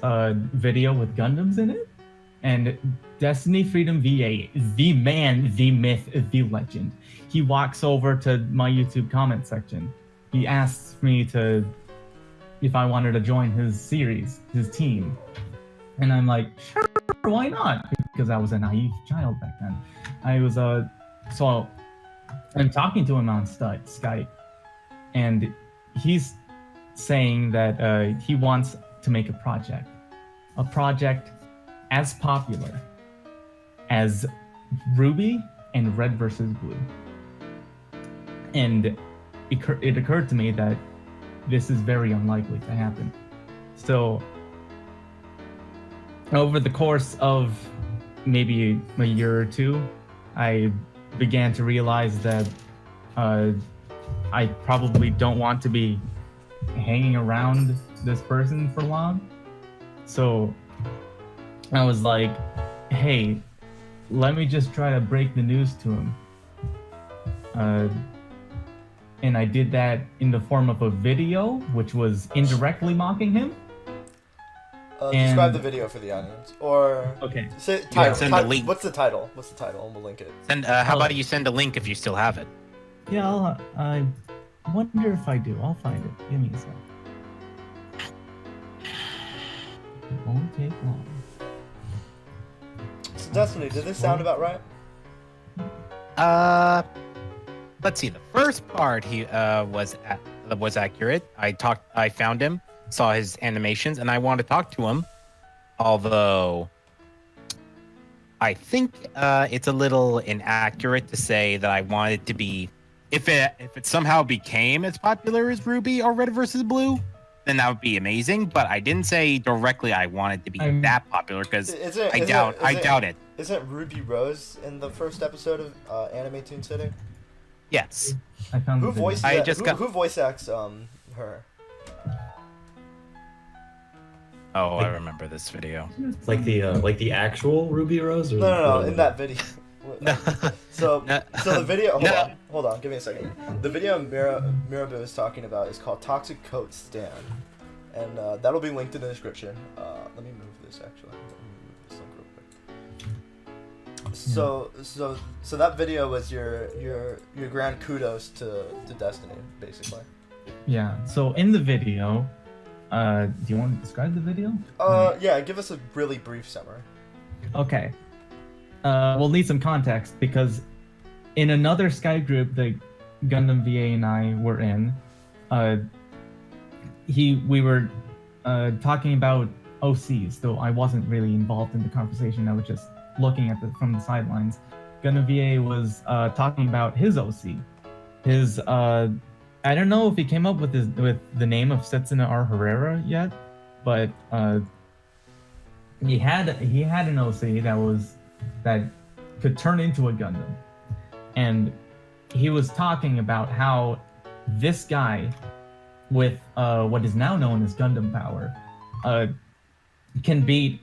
video with Gundams in it, and Destiny Freedom VA, the man, the myth, the legend. He walks over to my YouTube comment section. He asks me if I wanted to join his series, his team. And I'm like, sure, why not? Because I was a naive child back then. I was so I'm talking to him on Skype, and he's saying that he wants to make a project as popular as Ruby and Red versus Blue. And it occurred to me that this is very unlikely to happen. So over the course of maybe a year or two, I began to realize that I probably don't want to be hanging around this person for long. So I was like, hey, let me just try to break the news to him. And I did that in the form of a video, which was indirectly mocking him. Describe And- the video for the audience, or Okay. say can title. send a link. What's the title? What's the title? And we'll link it. Send. How about you send a link if you still have it? Yeah, I wonder if I do. I'll find it. Give me a sec. It won't take long. So Destiny, did this sound about right? Let's see. The first part he was accurate. I found him, saw his animations, and I wanted to talk to him. Although I think it's a little inaccurate to say that I want it to be. If it somehow became as popular as Ruby or Red versus Blue, then that would be amazing. But I didn't say directly I want it to be that popular because I doubt it. Isn't Ruby Rose in the first episode of Anime Toon City? Yes. I found Who the video. voiced? I just got- who voice acts her? Oh, I remember this video. Like the actual Ruby Rose, or No, in that video. No. So No. the video. No. Hold on. Give me a second. The video Mirabo is talking about is called "Toxic Coat Stand," and that'll be linked in the description. Let me move this actually. Let me move this link real quick. So that video was your grand kudos to Destiny, basically. Yeah. So in the video, do you want to describe the video? Yeah. Give us a really brief summary. Okay. We'll need some context because in another Skype group that Gundam VA and I were in, we were talking about OCs, though I wasn't really involved in the conversation. I was just looking at from the sidelines. Gundam VA was talking about his OC. His I don't know if he came up with the name of Setsuna R. Herrera yet, but he had an OC that could turn into a Gundam, and he was talking about how this guy with what is now known as Gundam power can beat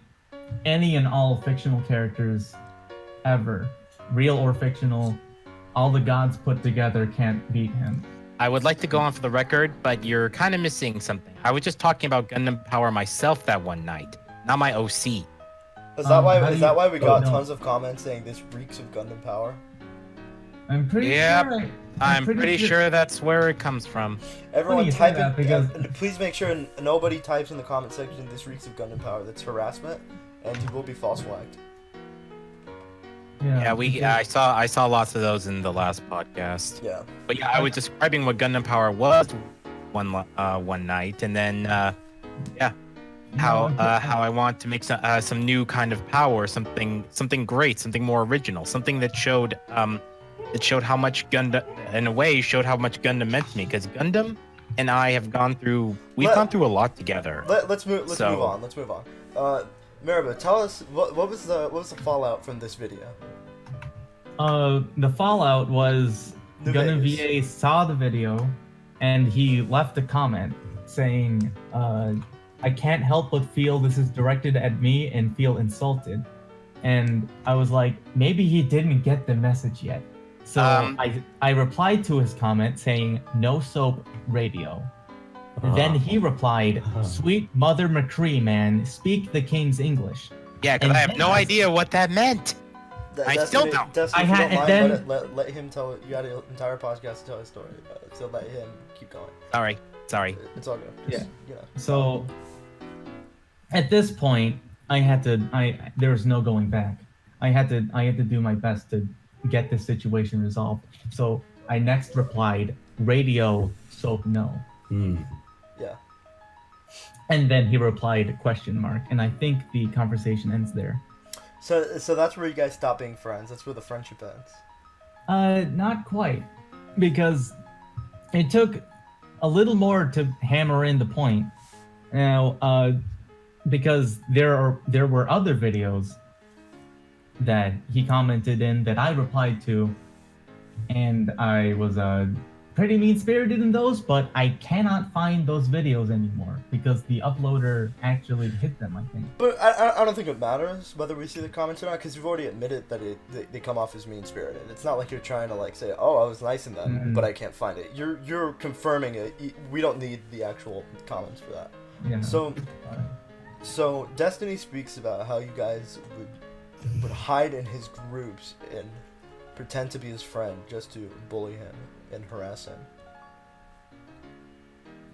any and all fictional characters ever, real or fictional. All the gods put together can't beat him. I would like to go on for the record, but you're kind of missing something. I was just talking about Gundam Power myself that one night, not my OC. Is that why? how do Is that you- why we got no. tons of comments saying this reeks of Gundam power? I'm pretty Yep. sure. I'm pretty sure that's where it comes from. Everyone you say type that in, because- and please make sure nobody types in the comment section this reeks of Gundam Power. That's harassment, and you will be false flagged. Yeah, because- I saw lots of those in the last podcast. Yeah. But yeah, I was describing what Gundam Power was one night, and then how I want to make some new kind of power, something great, something more original, something that showed how much Gundam, in a way, showed how much Gundam meant to me. Because Gundam and I have gone through a lot together. Let's move on. Let's move on. Maribel, tell us what was the fallout from this video? The fallout was The Gundam Vegas. VA saw the video, and he left a comment saying, "I can't help but feel this is directed at me and feel insulted." And I was like, maybe he didn't get the message yet. So I replied to his comment saying, "No soap radio." Then he replied, "Sweet Mother McCree, man, speak the King's English." Yeah, because And I have no then- idea what that meant. I still don't. Destiny, I if you had- don't and mind, then- let him tell it. You had an entire podcast to tell his story, so let him keep going. Sorry. It's all good. Just, you know. So at this point, there was no going back. I had to do my best to get this situation resolved. So I next replied, "Radio soap no." Yeah. And then he replied ? And I think the conversation ends there. So that's where you guys stop being friends. That's where the friendship ends. Not quite, because it took a little more to hammer in the point. Now, because there were other videos that he commented in that I replied to, and I was pretty mean-spirited in those, but I cannot find those videos anymore because the uploader actually hid them, I think. But I don't think it matters whether we see the comments or not, because you've already admitted that they come off as mean-spirited. It's not like you're trying to like say, "Oh, I was nice in them, but I can't find it." You're confirming it. We don't need the actual comments for that. Yeah. So Destiny speaks about how you guys would hide in his groups and pretend to be his friend just to bully him and harass him.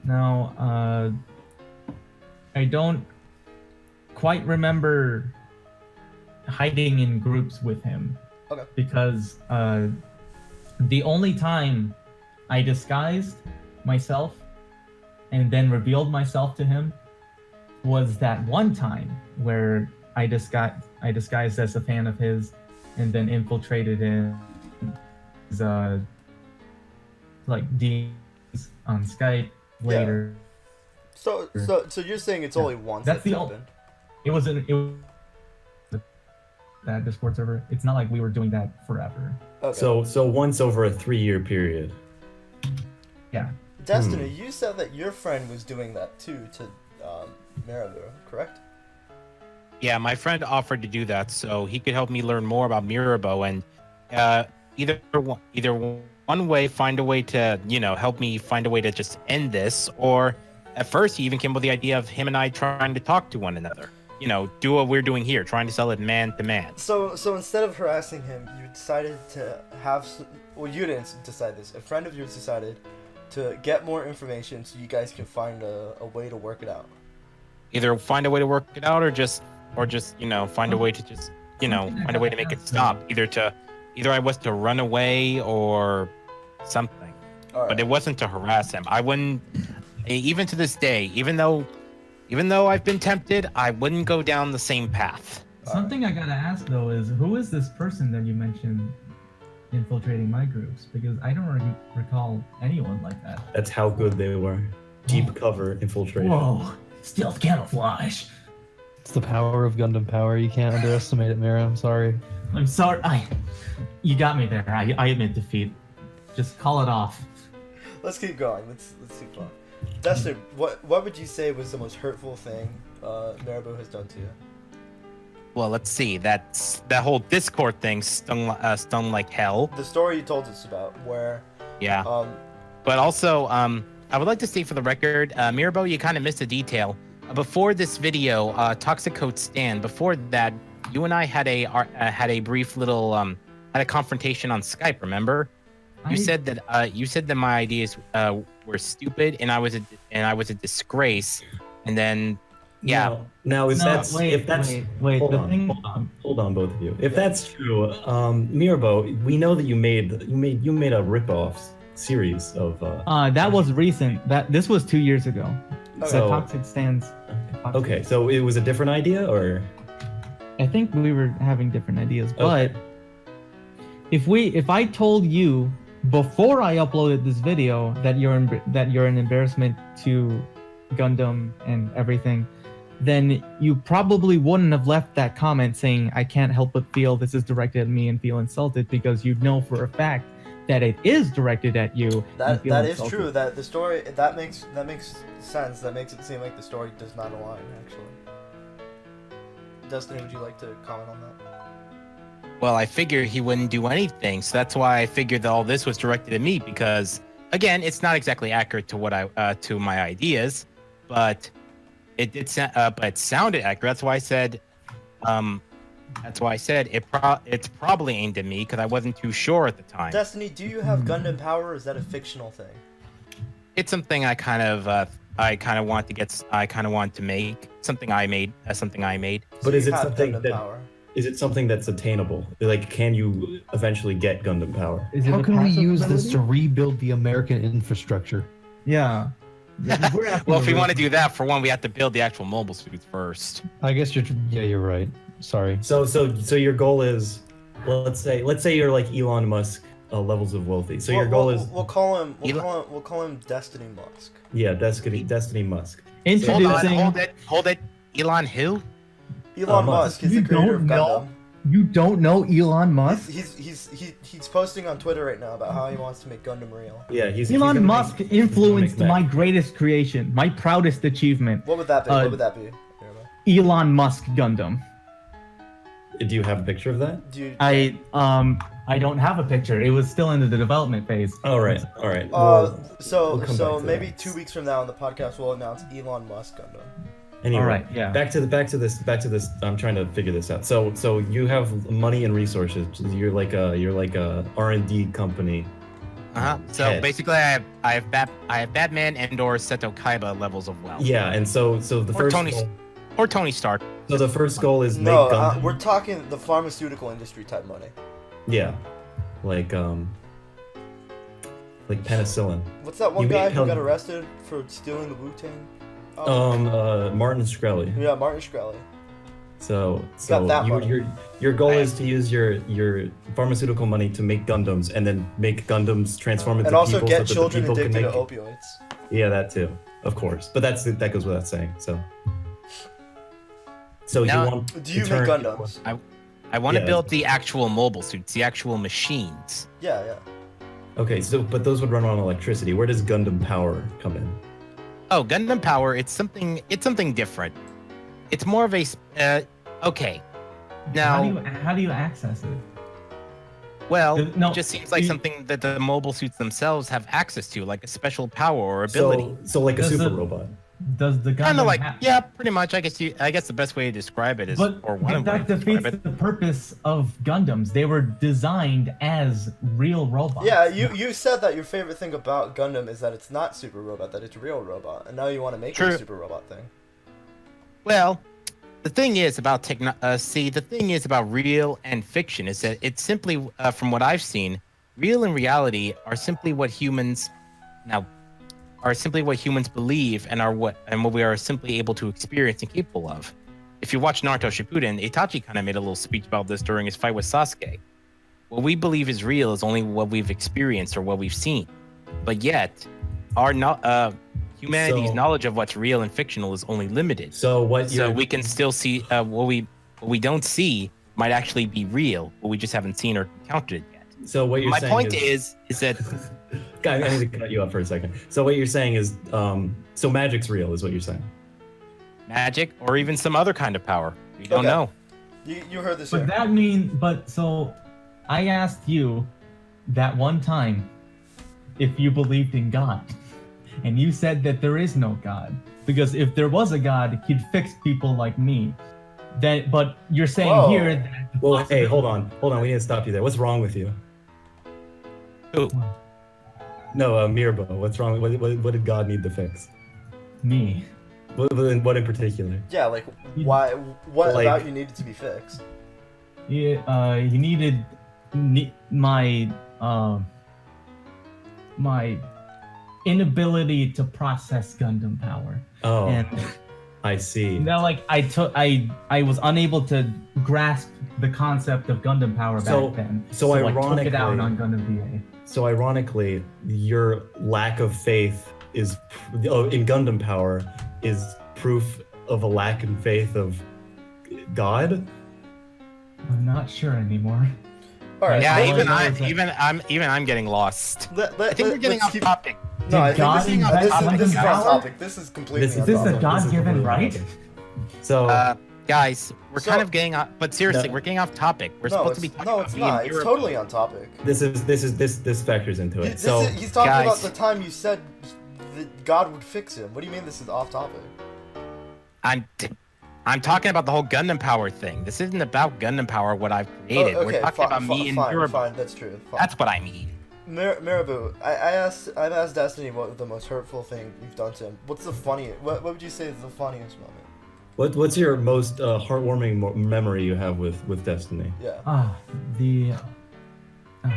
Now, I don't quite remember hiding in groups with him. Okay. Because the only time I disguised myself and then revealed myself to him was that one time where I disguised as a fan of his and then infiltrated his like DMs on Skype later. So you're saying it's only once That's that's the happened? It was that Discord server. It's not like we were doing that forever. Okay. So once over a 3-year period. Yeah. Destiny, you said that your friend was doing that too to Maribel, correct? Yeah, my friend offered to do that so he could help me learn more about Mirabeau and either one way find a way to, help me find a way to just end this, or at first he even came up with the idea of him and I trying to talk to one another. Do what we're doing here, trying to sell it man to man. So instead of harassing him, you decided to have you didn't decide this. A friend of yours decided to get more information so you guys can find a way to work it out. Either find a way to work it out or just find a way to just find a way to make it stop. Either I was to run away or something. All right. But it wasn't to harass him. I wouldn't, even to this day, even though I've been tempted, I wouldn't go down the same path. Something I gotta ask though is, who is this person that you mentioned infiltrating my groups? Because I don't recall anyone like that. That's how good they were. Deep cover infiltration. Whoa, stealth camouflage. It's the power of Gundam Power. You can't underestimate it, Mira. I'm sorry. I'm sorry. You got me there. I admit defeat. Just call it off. Let's keep going. Let's keep going. Dustin, what would you say was the most hurtful thing Maribel has done to you? Well, let's see. That whole Discord thing stung like hell. The story you told us about, where Yeah. But also, I would like to state for the record, Mirabeau, you kind of missed a detail. Before this video, Toxic Coat Stan, before that, you and I had a brief little had a confrontation on Skype. Remember? You said that my ideas were stupid and I was a disgrace, and then yeah. Now if No, that's wait, if that's wait. hold The on, thing. hold on, both of you. If that's true, Mirabo, we know that you made a ripoff series of. That was recent. This was 2 years ago. Okay. So Toxic stands. Okay, so it was a different idea, or I think we were having different ideas, Okay. but if I told you before I uploaded this video that you're an embarrassment to Gundam and everything, then you probably wouldn't have left that comment saying I can't help but feel this is directed at me and feel insulted, because you know for a fact that it is directed at you. and feel That is insulted. true. That the story that makes sense. That makes it seem like the story does not align. Actually, Destiny, would you like to comment on that? Well, I figured he wouldn't do anything, so that's why I figured that all this was directed at me. Because again, it's not exactly accurate to what to my ideas, but it sounded accurate. That's why I said, it's probably aimed at me because I wasn't too sure at the time. Destiny, do you have Gundam power? Or is that a fictional thing? It's something I kind of want to make something I made. but So is you it have something Gundam that power? is it something that's attainable? Like, can you eventually get Gundam power? Is it How a can we passive use this to ability? rebuild the American infrastructure? Yeah. We're asking Well, if we a want to do that, for one, we have to build the actual mobile suits first. I guess you're right. Sorry. So your goal is, let's say you're like Elon Musk levels of wealthy. So your goal is we'll call him Destiny Musk. Destiny Musk. Introducing. Hold it. Elon who? Elon Musk. Musk is the You creator of don't know? Gundam. You don't know Elon Musk? He's posting on Twitter right now about how he wants to make Gundam real. Yeah, he's Elon gonna Musk make- influenced make my mech. greatest creation, my proudest achievement. What would that be? Uh, What would that be? Irma? Elon Musk Gundam. Do you have a picture of that? Do you, I don't have a picture. It was still in the development phase. All right. We'll so come back to maybe that. 2 weeks from now on the podcast we'll announce Elon Musk Gundam. Anyway, All right, yeah. Back to this. I'm trying to figure this out. So you have money and resources. You're like a R&D company. So Head. basically, I have Batman and/or Seto Kaiba levels of wealth. Yeah, and so the Or first Tony, goal, or Tony Stark. so the first goal is make No, Gundam. we're talking the pharmaceutical industry type money. Yeah, like penicillin. What's that one You guy made who got Gundam. arrested for stealing the Wu-Tang? Martin Shkreli. Yeah, Martin Shkreli. So Got that money. your goal is to use your pharmaceutical money to make Gundams, and then make Gundams transform into And also people get so that children the people can addicted make. to opioids. Yeah, that too, of course. But that goes without saying. So Now- you want Do you to make turn- Gundams? I want to Yeah. build the actual mobile suits, the actual machines. Yeah. Okay, but those would run on electricity. Where does Gundam power come in? Oh, Gundam Power. It's something different. It's more of a okay. Now, how do you access it? well, No, it just seems like you- something that the mobile suits themselves have access to, like a special power or ability. So like a Does super the- robot. Does the Gundam Kind of like, ha- yeah, pretty much. I guess the best way to describe it is, But or one of the ways that to describe defeats it. the purpose of Gundams. They were designed as real robots. Yeah, you said that your favorite thing about Gundam is that it's not super robot, that it's real robot, and now you want to make it True. a super robot thing. Well, the thing is about the thing is about real and fiction is that it's simply, from what I've seen, real and reality are simply what humans believe and what we are simply able to experience and capable of. If you watch Naruto Shippuden, Itachi kind of made a little speech about this during his fight with Sasuke. What we believe is real is only what we've experienced or what we've seen, but yet humanity's So- knowledge of what's real and fictional is only limited. So what So you're we can still see what we don't see might actually be real, but we just haven't seen or encountered it yet. so what you're My saying point is that I need to cut you up for a second. So what you're saying is so magic's real is what you're saying. magic or even some other kind of power, we don't Okay. know. You heard this But here. so I asked you that one time if you believed in God. And you said that there is no God. Because if there was a God, he'd fix people like me. then, but you're saying Whoa. here that the Well, hey, possibility- hold on. We need to stop you there. What's wrong with you? Ooh. No, Mirbo. What's wrong? What did God need to fix? Me. What in particular? Yeah, like why? What Like- about you needed to be fixed? He needed my my inability to process Gundam power, Oh, and I see. like I was unable to grasp the concept of Gundam power So- back then. so I took it out ironically- on Gundam VA. So ironically, your lack of faith in Gundam power is proof of a lack in faith of God. I'm not sure anymore. All right. Yeah, let- even I'm getting lost. I think we're getting let's off keep- topic. No, I Did think God this is invent on Gundam topic. This is completely This on Is this a topic. God given completely right? off. So Guys, we're So- kind of getting off, but seriously, No. we're getting off topic. We're No, supposed to be it's, talking no, about it's me and not. It's Mirabo. totally on topic. this factors into it. So He's talking about Guys. the time you said that God would fix him. What do you mean this is off topic? I'm talking about the whole Gundam power thing. This isn't about Gundam power, what I've created. Oh, We're talking about me and fine, Mirabo. fine, that's true. Fine. That's what I mean. Marabou, I've asked Destiny what the most hurtful thing you've done to him. What's the funniest? What would you say is the funniest moment? what's your most heartwarming memory you have with Destiny? Yeah.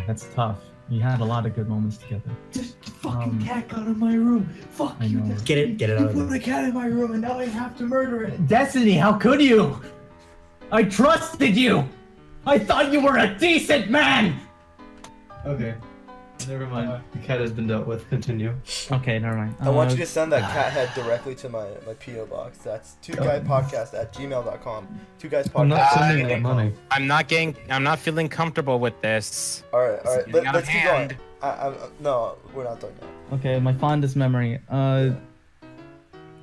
That's tough. We had a lot of good moments together. Just fucking cat got in my room. Fuck I you. know. Destiny. Get it You out of put there. a cat in my room and now I have to murder it. Destiny, how could you? I trusted you. I thought you were a decent man. Okay. Never mind. The cat has been dealt with. Continue. Okay, never mind. I want you to send that cat head directly to my PO box. That's 2guypodcast@gmail.com. 2guyspodcast. I'm not sending at that gmail.com. money. I'm not feeling comfortable with this. All right. It's getting out of Let's keep going. hand. No, we're not done yet. Okay, my fondest memory. I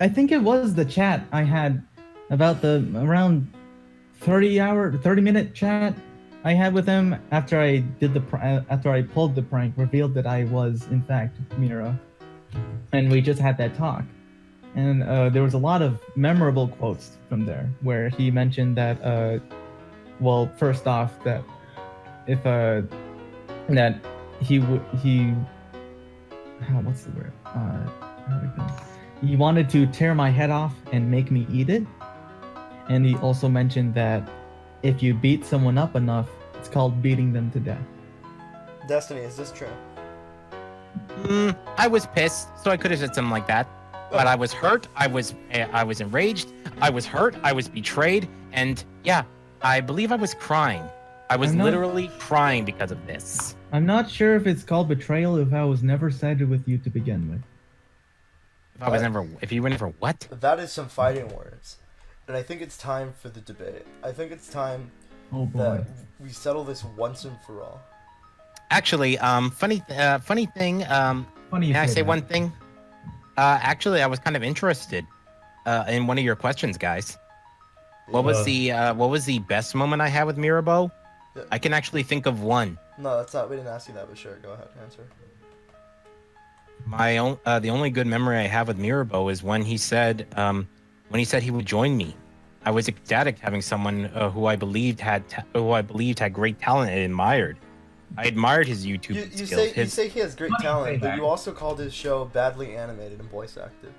think it was the chat I had about the around 30-minute chat I had with him after I did after I pulled the prank, revealed that I was in fact Mira, and we just had that talk. And there was a lot of memorable quotes from there where he mentioned that, well, first off, that if that what's the word? How do we go? He wanted to tear my head off and make me eat it. And he also mentioned that if you beat someone up enough, it's called beating them to death. Destiny, is this true? I was pissed, so I could have said something like that. But I was hurt. I was enraged. I was hurt. I was betrayed, and yeah, I believe I was crying. I was I'm not- literally crying because of this. I'm not sure if it's called betrayal if I was never sided with you to begin with. If you were never what? That is some fighting words. And I think it's time for the debate. I think it's time Oh boy. that we settle this once and for all. Actually, funny thing. Funny you May I say that. one thing? Actually, I was kind of interested in one of your questions, guys. What was the best moment I had with Mirabo? Yeah. I can actually think of one. No, that's not. We didn't ask you that, but sure, go ahead, answer. The only good memory I have with Mirabo is when he said he would join me. I was ecstatic having someone who I believed had great talent and admired. I admired his YouTube You skills. you say he has great Funny you say talent, but that. you also called his show badly animated and voice acted.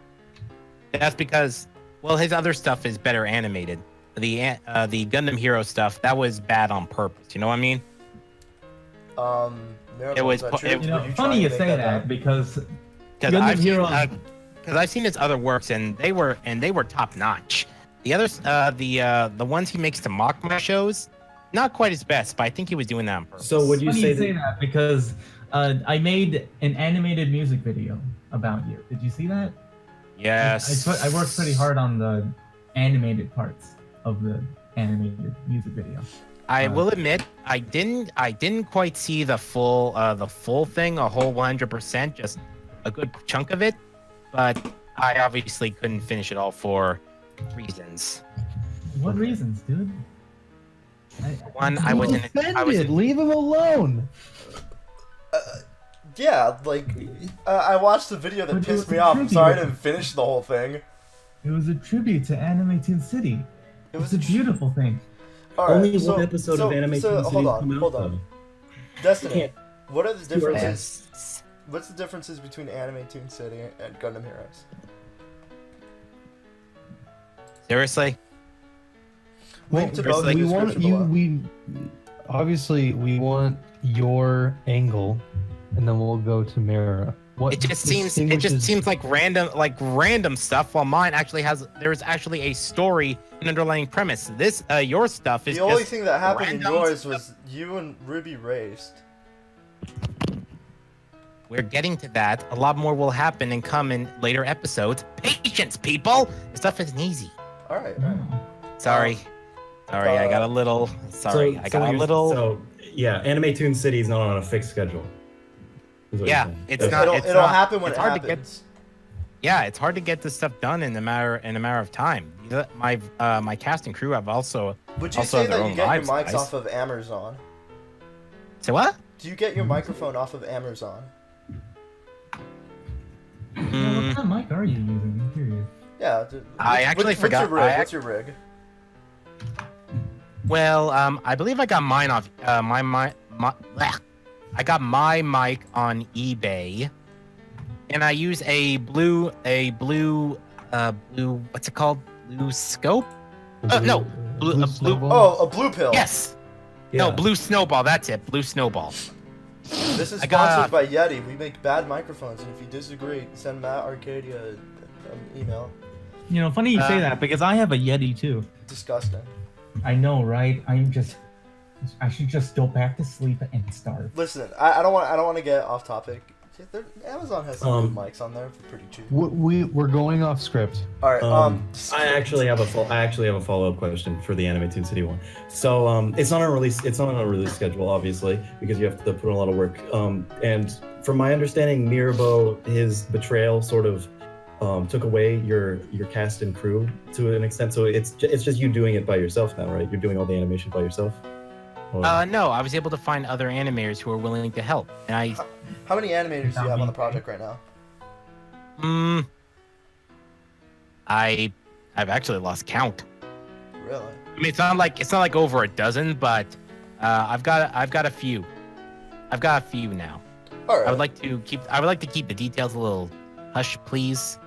That's because, well, his other stuff is better animated. The Gundam Hero stuff, that was bad on purpose. You know what I mean? Mirabel, It was is that pu- true? it- Were You know, trying funny to you make say that up? because Because Gundam I've Hero- seen his other works and they were top notch. The others, the ones he makes to mock my shows, not quite his best, but I think he was doing that on purpose. So would you funny say you say that because I made an animated music video about you. Did you see that? Yes. I worked pretty hard on the animated parts of the animated music video. I will admit, I didn't quite see the full thing, a whole 100%, just a good chunk of it, but I obviously couldn't finish it all for reasons. What reasons, dude? One, I was in. Offended. Leave him alone. Yeah, like I watched the video that But it pissed was me a off. I'm sorry I tribute. didn't finish the whole thing. It was a tribute to Anime Toon City. It was It's a beautiful thing. All right, Only so, one episode so, of Anime so, Toon hold City's on, come out, hold on. though. Destiny, Can't- what are the differences? Yes. What's the differences between Anime Toon City and Gundam Heroes? Seriously? Link to both we in the want description you. below. We obviously we want your angle, and then we'll go to Mira. What It just seems like random stuff, while mine actually there's actually a story, an underlying premise. This your stuff is The only just thing that happened in random yours stuff. was you and Ruby raced. We're getting to that. A lot more will happen and come in later episodes. Patience, people. This stuff isn't easy. All right. Sorry, I got a little. Sorry, I got a little. So yeah, Anime Toon City is not on a fixed schedule. is what you're Yeah, saying. it's Okay. not. It'll, it's it'll not- happen when it's it hard to get. happens. Yeah, it's hard to get this stuff done in a matter of time. My cast and crew have also. Would you also say have their that you own get lives, your mics guys. off of Amazon? Say what? Do you get your microphone off of Amazon? Yeah, what kind of mic are you using? I'm curious. Yeah. I actually forgot- What's your rig? Well, I believe I got mine off blech. I got my mic on eBay, and I use a blue what's it called? Blue scope? No, blue Snowball? Oh, a blue pill. Yes. Yeah. No, blue snowball. That's it. Blue snowball. This is I got- sponsored by Yeti. We make bad microphones, and if you disagree, send Matt Arcadia an email. You know, funny you say Uh, that because I have a Yeti too. Disgusting. I know, right? I should just go back to sleep and starve. Listen, I don't want to get off topic. Amazon has some good mics on there for pretty cheap. We're going off script. All right. I actually have a follow up question for the Anime Toon City one. So it's not on a release. It's not on a release schedule, obviously, because you have to put in a lot of work. And from my understanding, Mirabeau, his betrayal sort of took away your cast and crew to an extent. So it's just you doing it by yourself now, right? You're doing all the animation by yourself. Or- No, I was able to find other animators who were willing to help, and How many animators do you have on the project right now? I've actually lost count. Really? I mean, it's not like over a dozen, but I've got a few. I've got a few now. All right. I would like to keep the details a little hush, please.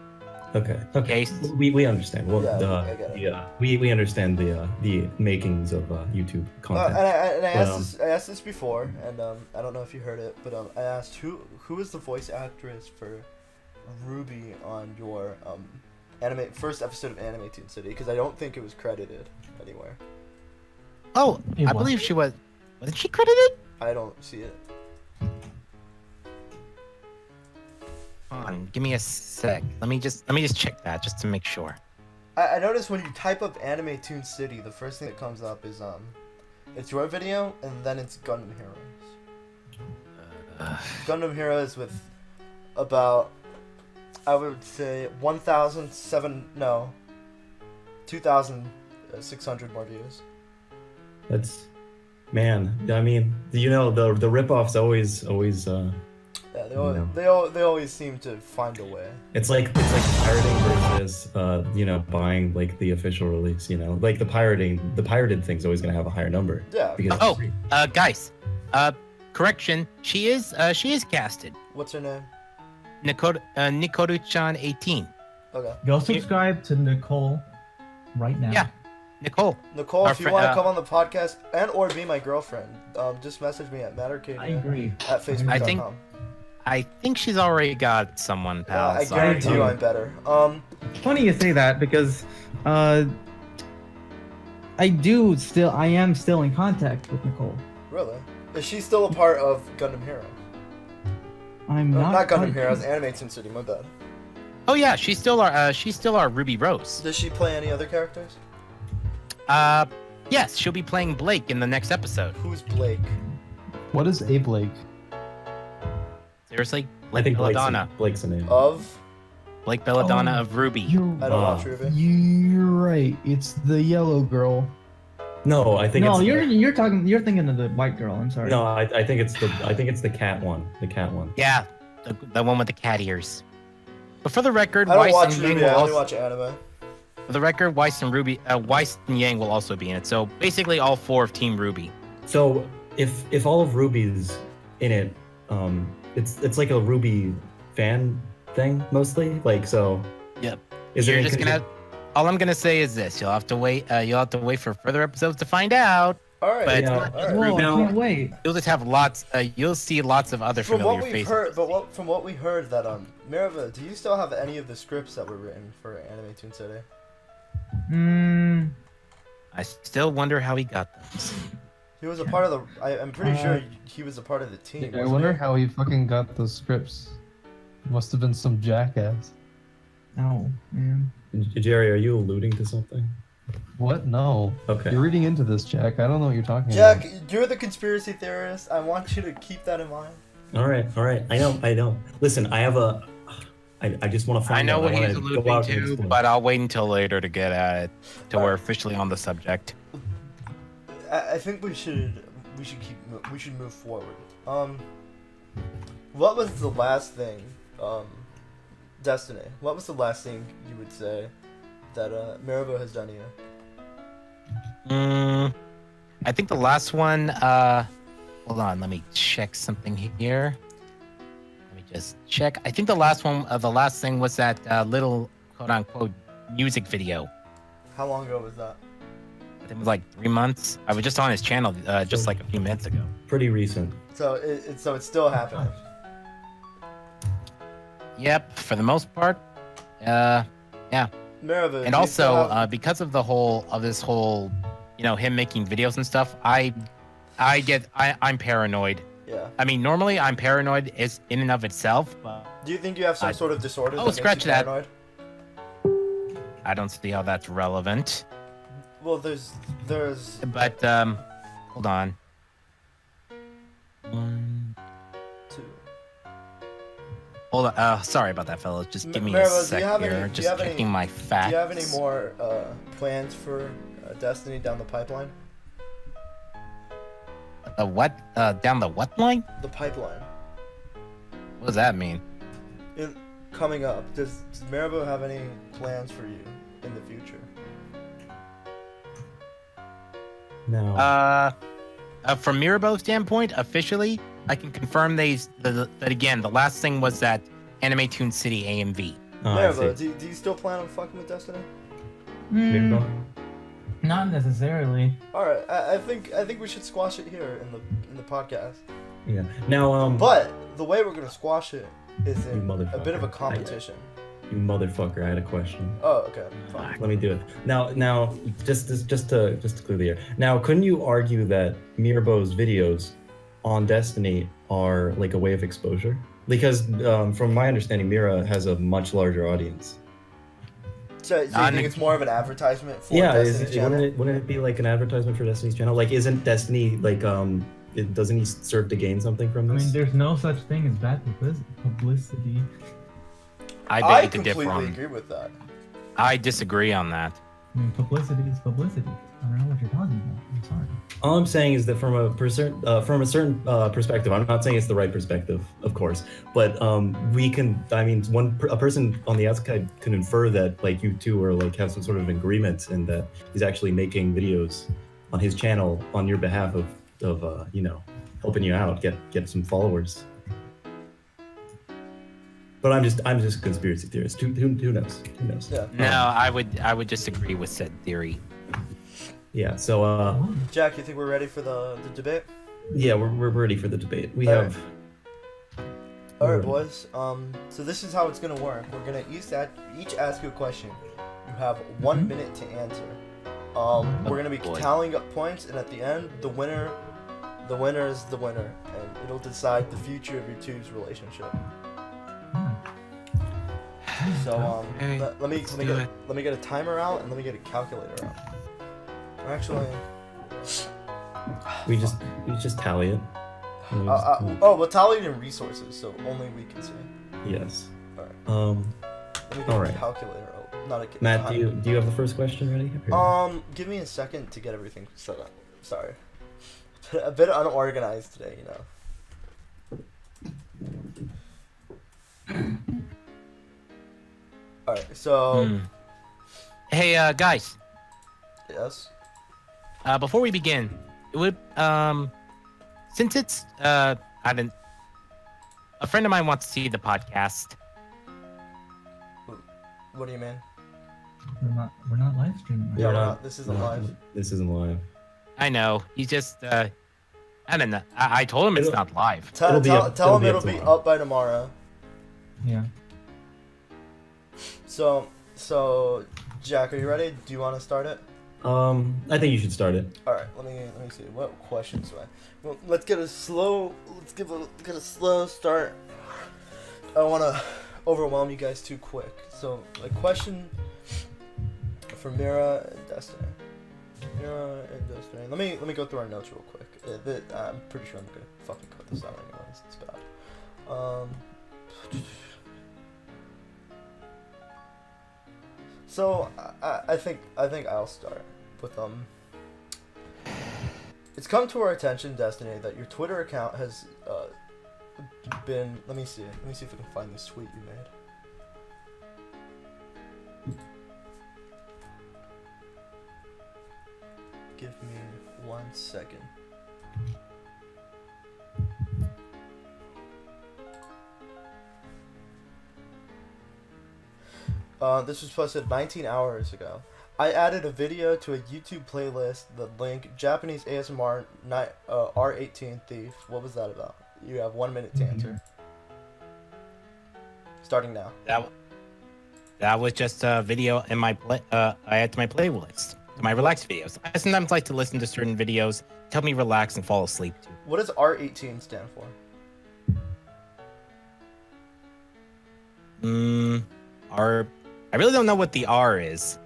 Okay. Okay. We understand. Well, Yeah, I get it. we understand the makings of YouTube And content. I But, asked this before, and I don't know if you heard it, but I asked who is the voice actress for Ruby on your first episode of Anime Toon City, because I don't think it was credited anywhere. Oh, It I was. believe she was. Wasn't she credited? I don't see it. Hold on, give me a sec. Let me just check that just to make sure. I noticed when you type up Anime Toon City, the first thing that comes up is it's your video, and then it's Gundam Heroes. Gundam Heroes with about, I would say 2,600 more views. That's, man. I mean, the ripoffs always. Yeah, No. they always seem to find a way. It's like pirating versus buying like the official release. Like the pirated thing's always gonna have a higher number. Yeah. Because Oh, guys, correction. She is casted. What's her name? Nikoru-chan 18. Okay. Go subscribe to Nicole right now. Yeah. Nicole. Nicole, Our if you fri- want to uh, come on the podcast and or be my girlfriend, just message me at mattarcadia I agree. at facebook.com. I think I think she's already got someone, pal. I Sorry. guarantee you I'm better. Funny you say that because I am still in contact with Nicole. Really? Is she still a part of Gundam Heroes? I'm No, not not Gundam quite- Heroes, Anime Toon City, my bad. Oh yeah, she's still our Ruby Rose. Does she play any other characters? Yes, she'll be playing Blake in the next episode. Who's Blake? What is a Blake? Seriously, I Blake think Belladonna. Blake's a name. Of? Blake Belladonna Oh, of Ruby. I don't watch Ruby. You're right. It's the yellow girl. No, I think No, it's you're thinking of the white girl. I'm sorry. No, I think it's the cat one. The cat one. Yeah, the one with the cat ears. But for the record, I don't Weiss watch and Ruby, Yang I will only also, watch anime. For the record, Weiss and Yang will also be in it. So basically, all 4 of Team Ruby. So if all of Ruby's in it, it's like a Ruby fan thing mostly. Like so. Yep. Is You're it just gonna. All I'm gonna say is this: you'll have to wait. You'll have to wait for further episodes to find out. All right. But Yeah. it's not just All right. Whoa, Ruby. I can't wait. You'll just have lots. You'll see lots of other From familiar what we've faces. heard, from what we heard, that Mirava, do you still have any of the scripts that were written for Anime Toon City? I still wonder how he got them. He was a part of the. I'm pretty sure he was a part of the team. I wasn't wonder he? how he fucking got those scripts. Must have been some jackass. Oh man. Jerry, are you alluding to something? What? No. Okay. You're reading into this, Jack. I don't know what you're talking Jack, about. you're the conspiracy theorist. I want you to keep that in mind. All right. I know. Listen, I have a. I just want to find. I know out. what wanna he's go alluding out and to, explore. but I'll wait until later to get at it. Till we're officially on the subject. I think we should move forward. What was the last thing, Destiny? What was the last thing you would say that Maribou has done here? I think the last one. Hold on, let me check something here. Let me just check. I think the last one. The last thing was that little quote unquote music video. How long ago was that? I think it was like 3 months. I was just on his channel just like a few minutes ago. Pretty recent. So it's still happening. Yep, for the most part. Yeah. Maribou, And also, because of this whole, him making videos and stuff, I'm paranoid. yeah. I mean, normally I'm paranoid is in and of itself, but Do you think you have some sort of disorder? Oh, that makes scratch you that. paranoid? I don't see how that's relevant. Well, there's. But hold on. 1, 2. hold on. Sorry about that, fellas. Just give me Maribou, a do you sec have here. any- do you Just have any- checking my facts. Do you have any more plans for Destiny down the pipeline? The what? Down the what line? The pipeline. What does that mean? Coming up, does Maribou have any plans for you in the future? No. From Mirabel's standpoint, officially, I can confirm that again, the last thing was that Anime Toon City AMV. Oh, I Maribou, see. do you still plan on fucking with Destiny? Mirabel? Not necessarily. All right, I think we should squash it here in the podcast. Yeah. Now, But the way we're gonna squash it is You in a bit of a motherfucker. competition. you motherfucker, I had a question. Oh, okay. Fine. Let me do it. Now, just to clear the air. Now, couldn't you argue that Mirabou's videos on Destiny are like a way of exposure? Because from my understanding, Mira has a much larger audience. So you think it's more of an advertisement for Yeah, Destiny's channel? wouldn't it be like an advertisement for Destiny's channel? Like, isn't Destiny like doesn't he serve to gain something from I this? mean, there's no such thing as bad publicity. I I beg to differ completely on. agree with that. I disagree on that. I mean, publicity is publicity. I don't know what you're talking about. I'm sorry. All I'm saying is that from a certain perspective, I'm not saying it's the right perspective, of course, but we can. I mean, a person on the outside can infer that like you two are like have some sort of agreement, and that he's actually making videos on his channel on your behalf of helping you out, get some followers. But I'm just a conspiracy theorist. Who knows? Who knows? Yeah. No, I would disagree with said theory. Yeah. So Jack, you think we're ready for the debate? yeah, we're ready for the debate. We All have. All right, boys. So this is how it's gonna work. We're gonna each ask you a question. You have 1 minute to answer. We're gonna be boy. tallying up points, and at the end, the winner is the winner, and it'll decide the future of your two's relationship. So Okay, let me do it. let me get a timer out and let me get a calculator out. Actually, We just tally it. we'll tally it in resources, so only we can see. Yes. Alright. Um, Let me get All a right. calculator out. Not a Matt, timer. do you have the first question ready? Or- Give me a second to get everything set up. Sorry. A bit unorganized today, you know. Alright, so Hey, guys. Yes. Before we begin, it would since it's I didn't. A friend of mine wants to see the podcast. What do you mean? We're not live streaming. Right? Yeah, We're we're not- not. This isn't live. This isn't live. I know. He's just I don't know. I told him it's not live. Tell It'll be up- tell him it'll it'll be be up tomorrow. up by tomorrow. Yeah. So, Jack, are you ready? Do you want to start it? I think you should start it. All right. Let me see. What questions do I? Well, let's get a slow start. I don't want to overwhelm you guys too quick. So, a question for Mira and Destiny. Mira and Destiny. Let me go through our notes real quick. I'm pretty sure I'm gonna fucking cut this out anyways. It's bad. So I think I'll start with It's come to our attention, Destiny, that your Twitter account has been. Let me see if I can find this tweet you made. Give me 1 second. This was posted 19 hours ago. I added a video to a YouTube playlist. The link: Japanese ASMR R18 Thief. What was that about? You have 1 minute to answer. Starting now. That was just a video in my I add to my playlist, to my relax videos. I sometimes like to listen to certain videos, to help me relax and fall asleep too. What does R18 stand for? I really don't know what the R is.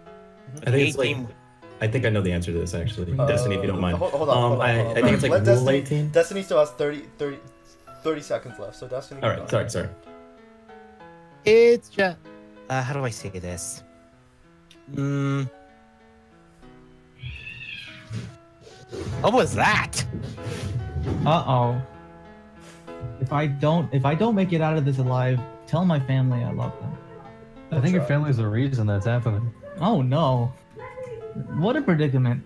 I think it's like. 18 I think I know the answer to this actually. Destiny, if you don't mind. Hold on. I think it's like Let Rule Destiny, 18. Destiny still has 30 seconds left, so Destiny. All keep right, going. sorry. It's just how do I say this? What was that? Uh-oh. If I don't make it out of this alive, tell my family I love them. I think your family's the reason that's happening. Oh no. What a predicament.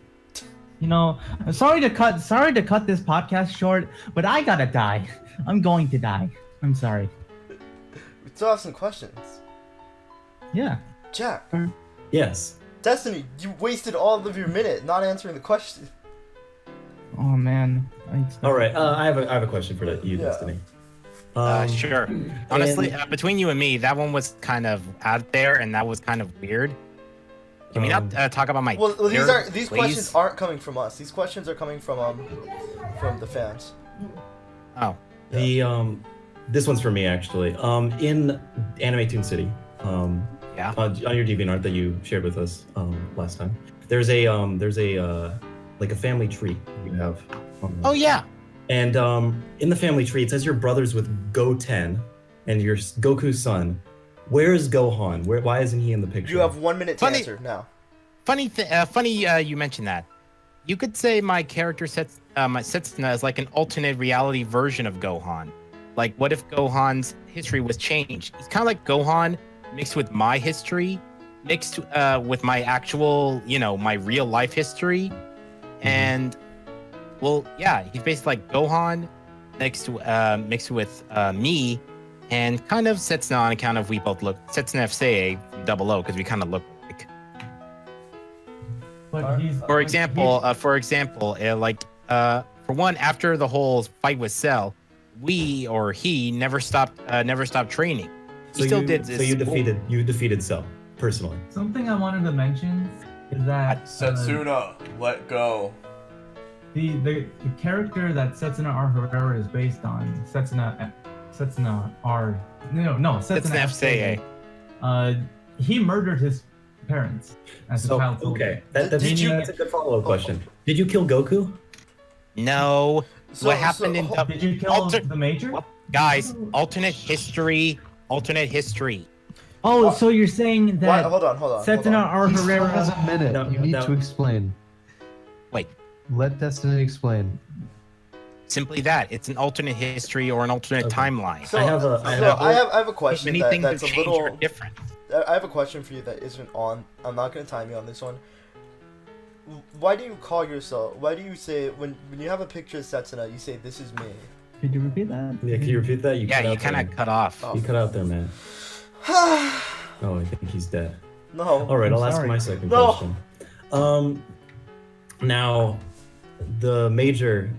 You know, I'm sorry to cut this podcast short, but I gotta die. I'm going to die. I'm sorry. We still have some questions. Yeah. Jack, Yes. Destiny, you wasted all of your minute not answering the question. Oh man. All right. I have a question for you, Yeah. Destiny. Sure. Honestly, between you and me, that one was kind of out there, and that was kind of weird. Can we not talk about my? Well, these please? questions aren't coming from us. These questions are coming from the fans. Oh, The this one's for me actually. In Anime Toon City, yeah. on your DeviantArt that you shared with us last time, there's a like a family tree you have. Oh yeah. And in the family tree, it says you're brothers with Goten, and you're Goku's son. Where is Gohan? Why isn't he in the picture? You have 1 minute to Funny- answer now. Funny you mentioned that. You could say my character Setsuna is like an alternate reality version of Gohan. Like, what if Gohan's history was changed? He's kind of like Gohan mixed with my history, mixed with my actual, my real life history, and well, yeah, he's basically like Gohan mixed with me, and kind of Setsuna on account of we both look Setsuna FCA from Double O because we kind of look like. But he's For example, for one, after the whole fight with Cell, he never stopped training. He So still you, did so this. you defeated Cell personally. something I wanted to mention is that let go. the character that Setsuna R. Herrera is based on, Setsuna R. No, Setsuna FCA. He murdered his parents as a So child. okay, that's a good follow-up Oh, question. Did you kill Goku? No. What happened in Did you kill the Major? guys? Alternate history. Oh, so you're saying that Hold on. Setsuna R. He still has Herrera? a minute. No, you need no. to explain. Wait. Let Destiny explain. Simply that. It's an alternate history or an alternate Okay. timeline. So I have I have a question Many that, things that's have a changed little. or different. I have a question for you that isn't on. I'm not gonna time you on this one. Why do you call yourself? Why do you say when you have a picture of Setsuna, you say this is me? Could you repeat that? Yeah, can you repeat that? Yeah, you kind of cut off. Oh. You cut out there, man. Oh, I think he's dead. No. All right, I'm I'll ask sorry. my second No. question. Now, the major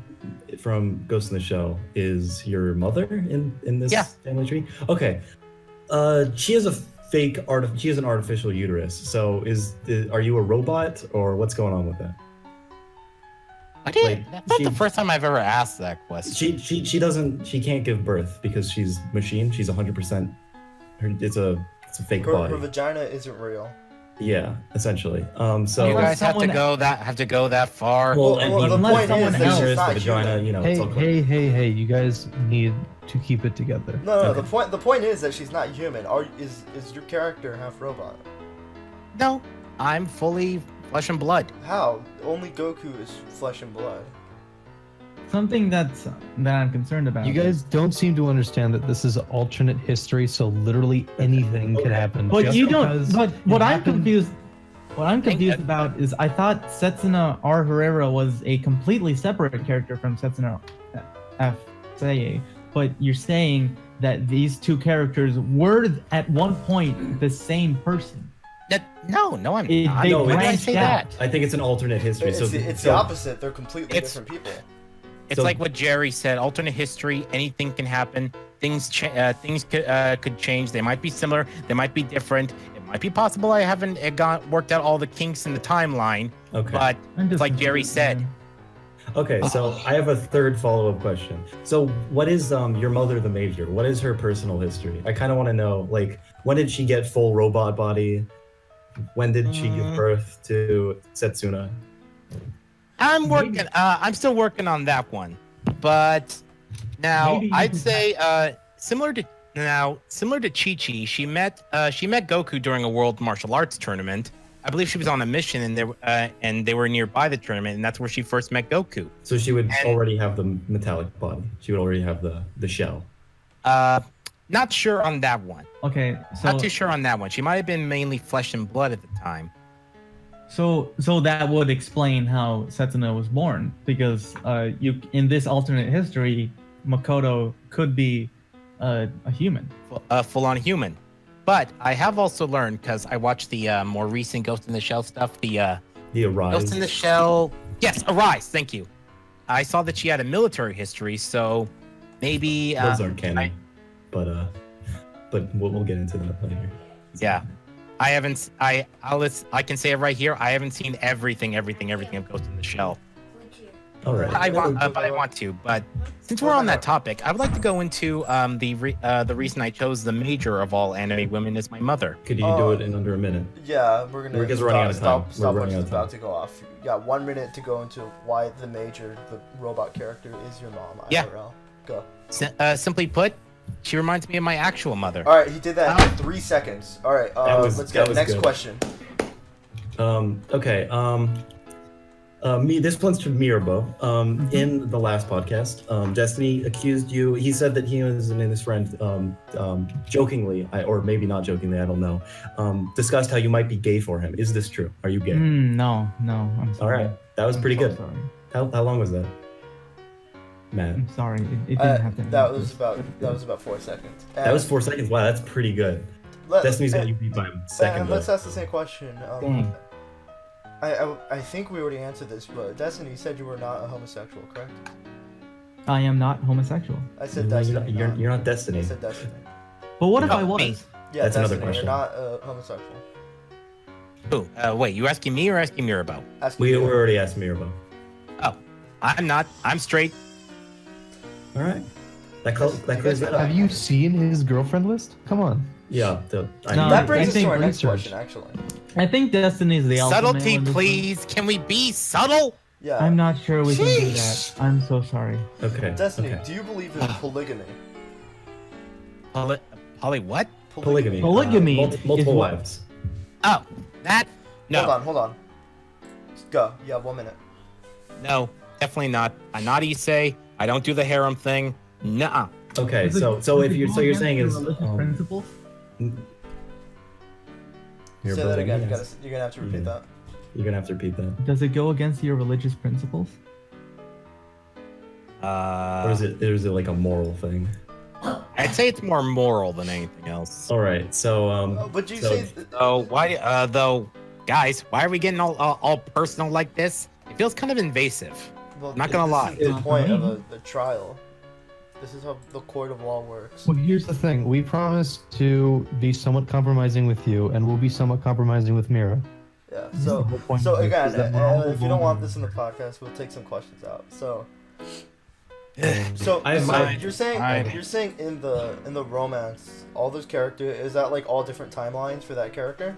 from Ghost in the Shell is your mother in this Yeah. family tree. Okay. She has a she has an artificial uterus. So are you a robot or what's going on with that? Like, That's not she- the first time I've ever asked that question. She can't give birth because she's machine. She's 100%. It's a fake Her body. vagina isn't real. Yeah, essentially. So you guys have to someone- go that far. well, Well, the unless point is someone that else- she's the not vagina, human. you know. Hey, it's all cool. hey! You guys need to keep it together. No, Okay. the point is that she's not human. Is your character half robot? No, I'm fully flesh and blood. How? Only Goku is flesh and blood. Something that I'm concerned about. You guys don't seem to understand that this is alternate history, so literally anything can happen. But Just you don't. because But it what I'm happened- confused. What I'm confused that- about is I thought Setsuna R. Herrera was a completely separate character from Setsuna F. Seiya, but you're saying that these two characters were at one point the same person. No, I'm not. They Why did I branched say out. that? I think it's an alternate history. It's, so it's so- the opposite. They're completely It's- different people. It's So- like what Jerry said. Alternate history. Anything can happen. Things could change. They might be similar. They might be different. It might be possible I haven't worked out all the kinks in the timeline. Okay. But I'm just like Jerry confused, said. man. Okay, so I have a third follow-up question. So what is your mother the Major? What is her personal history? I kind of want to know, like, when did she get full robot body? When did she give birth to Setsuna? I'm working. I'm still working on that one, but now Maybe you I'd can say similar to Chi-Chi. She met Goku during a World Martial Arts tournament. I believe she was on a mission, and they were nearby the tournament, and that's where she first met Goku. So she would And- already have the metallic body. She would already have the shell. Not sure on that one. Okay, so Not too sure on that one. She might have been mainly flesh and blood at the time. so that would explain how Setsuna was born, because you in this alternate history, Makoto could be a human. Full-on human. But I have also learned, because I watched the more recent Ghost in the Shell stuff, the The Arise. Ghost in the Shell. Yes, Arise. Thank you. I saw that she had a military history, so maybe. Those aren't canon. I- But we'll get into that later. Yeah, I haven't. I can say it right here. I haven't seen everything of Ghost in the Shell. All right. But I want to. But since we're on that topic, I would like to go into the reason I chose the major of all anime women as my mother. Could you do it in under a minute? Yeah, we're gonna Because we're running out of time. We're Stop running out what's of time. about to go off. You got 1 minute to go into why the major, the robot character, is your mom. Yeah. IRL. Go. Simply put, she reminds me of my actual mother. All right, he did that in 3 seconds. All right, let's that go. was Next good. question. Okay. This one's from Mirabo. In the last podcast, Destiny accused you. He said that he and his friend, jokingly, or maybe not jokingly, I don't know, discussed how you might be gay for him. Is this true? Are you gay? No, I'm All sorry. right, that was I'm pretty so good. Sorry. How long was that, Matt? I'm sorry. It didn't have to. That was about 4 seconds. That was 4 seconds. Wow, that's pretty good. Destiny's got you beat by a second. Let's though. ask the same question. Dang. I think we already answered this, but Destiny, you said you were not a homosexual, correct? I am not homosexual. I said You're Destiny. not, you're not I Destiny. said Destiny. But what if No, I was? me. Yeah, That's another Destiny, question. You're not homosexual. Who? Wait, you asking me or asking Mirabo? Ask We me. already asked Mirabo. Oh, I'm not. I'm straight. All right. That clears that up. Have you seen his girlfriend list? Come on. Yeah. I No, That brings I us to think our next research. question, actually. I think Destiny's the alpha male Subtlety, in this please. Can we be subtle? Yeah. one. I'm not sure we can do Sheesh. that. I'm so sorry. Okay. Destiny, Okay. do you believe in polygamy? Poly what? Polygamy. Polygamy Multiple is what- wives. Oh, that? No. Hold on. Go. You have 1 minute. No, definitely not. I'm not Issei. I don't do the harem thing. Nuh-uh. Okay. Does it- So does if it you're go so you're against saying your is religious principles? Say Mirabelle, that again. yes. You're gonna have to repeat that. You're gonna have to repeat that. Does it go against your religious principles? Or is it like a moral thing? I'd say it's more moral than anything else. All right, so But you so- say Oh, why? Though, guys, why are we getting all personal like this? It feels kind of invasive. well, not gonna lie. This is the point of Mhm. the trial. This is how the court of law works. Well, here's the thing. We promised to be somewhat compromising with you, and we'll be somewhat compromising with Mira. Yeah. This is So the whole point so of this, again, is that we're all if you don't want vulnerable. this in the podcast, we'll take some questions out. So I- so I- you're saying I- in the romance, all those characters, is that like all different timelines for that character?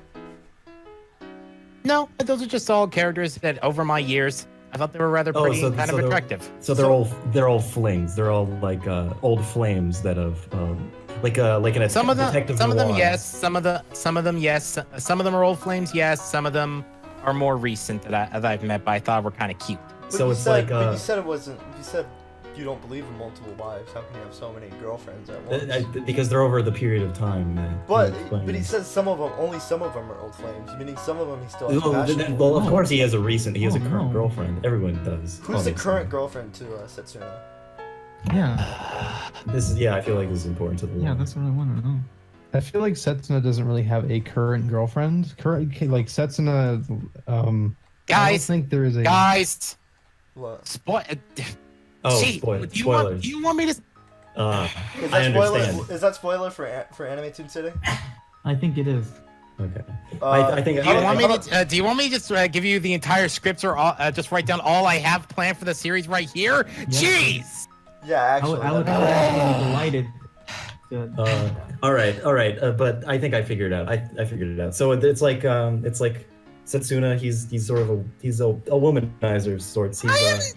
No, those are just all characters that over my years, I thought they were rather Oh, pretty so- and kind so of they're- attractive. So they're all flings. They're all like old flames that have like an Some of them, detective some of them, noir. yes. Some of them, yes. Some of them are old flames, yes. Some of them are more recent that I've met, but I thought were kind of cute. But So you it's said, like but you said it wasn't. You said you don't believe in multiple wives. How can you have so many girlfriends at once? Because they're over the period of time. But he explains. he says only some of them are old flames, meaning some of them he still has Well, passion for. well, of course he has a recent. He has a Oh, current no. girlfriend. Everyone does. Who's the obviously. current girlfriend to Setsuna? Yeah, This is I feel like this is important to the. yeah, law. that's what I want to know. I feel like Setsuna doesn't really have a current girlfriend. Like Setsuna, I don't Guys, think there is a. guys, What? Oh, Gee, spoilers. do you want me to? Is I that spoiler? understand. Is that spoiler for Anime Toon City? I think it is. Okay. I think- Do you want me how to? Do you want me to just give you the entire script, or just write down all I have planned for the series right here? Jeez. Yeah, actually. I would that'd be delighted. To, all right. But I think I figured it out. I figured it out. So it's like Setsuna. He's sort of a womanizer of sorts. He's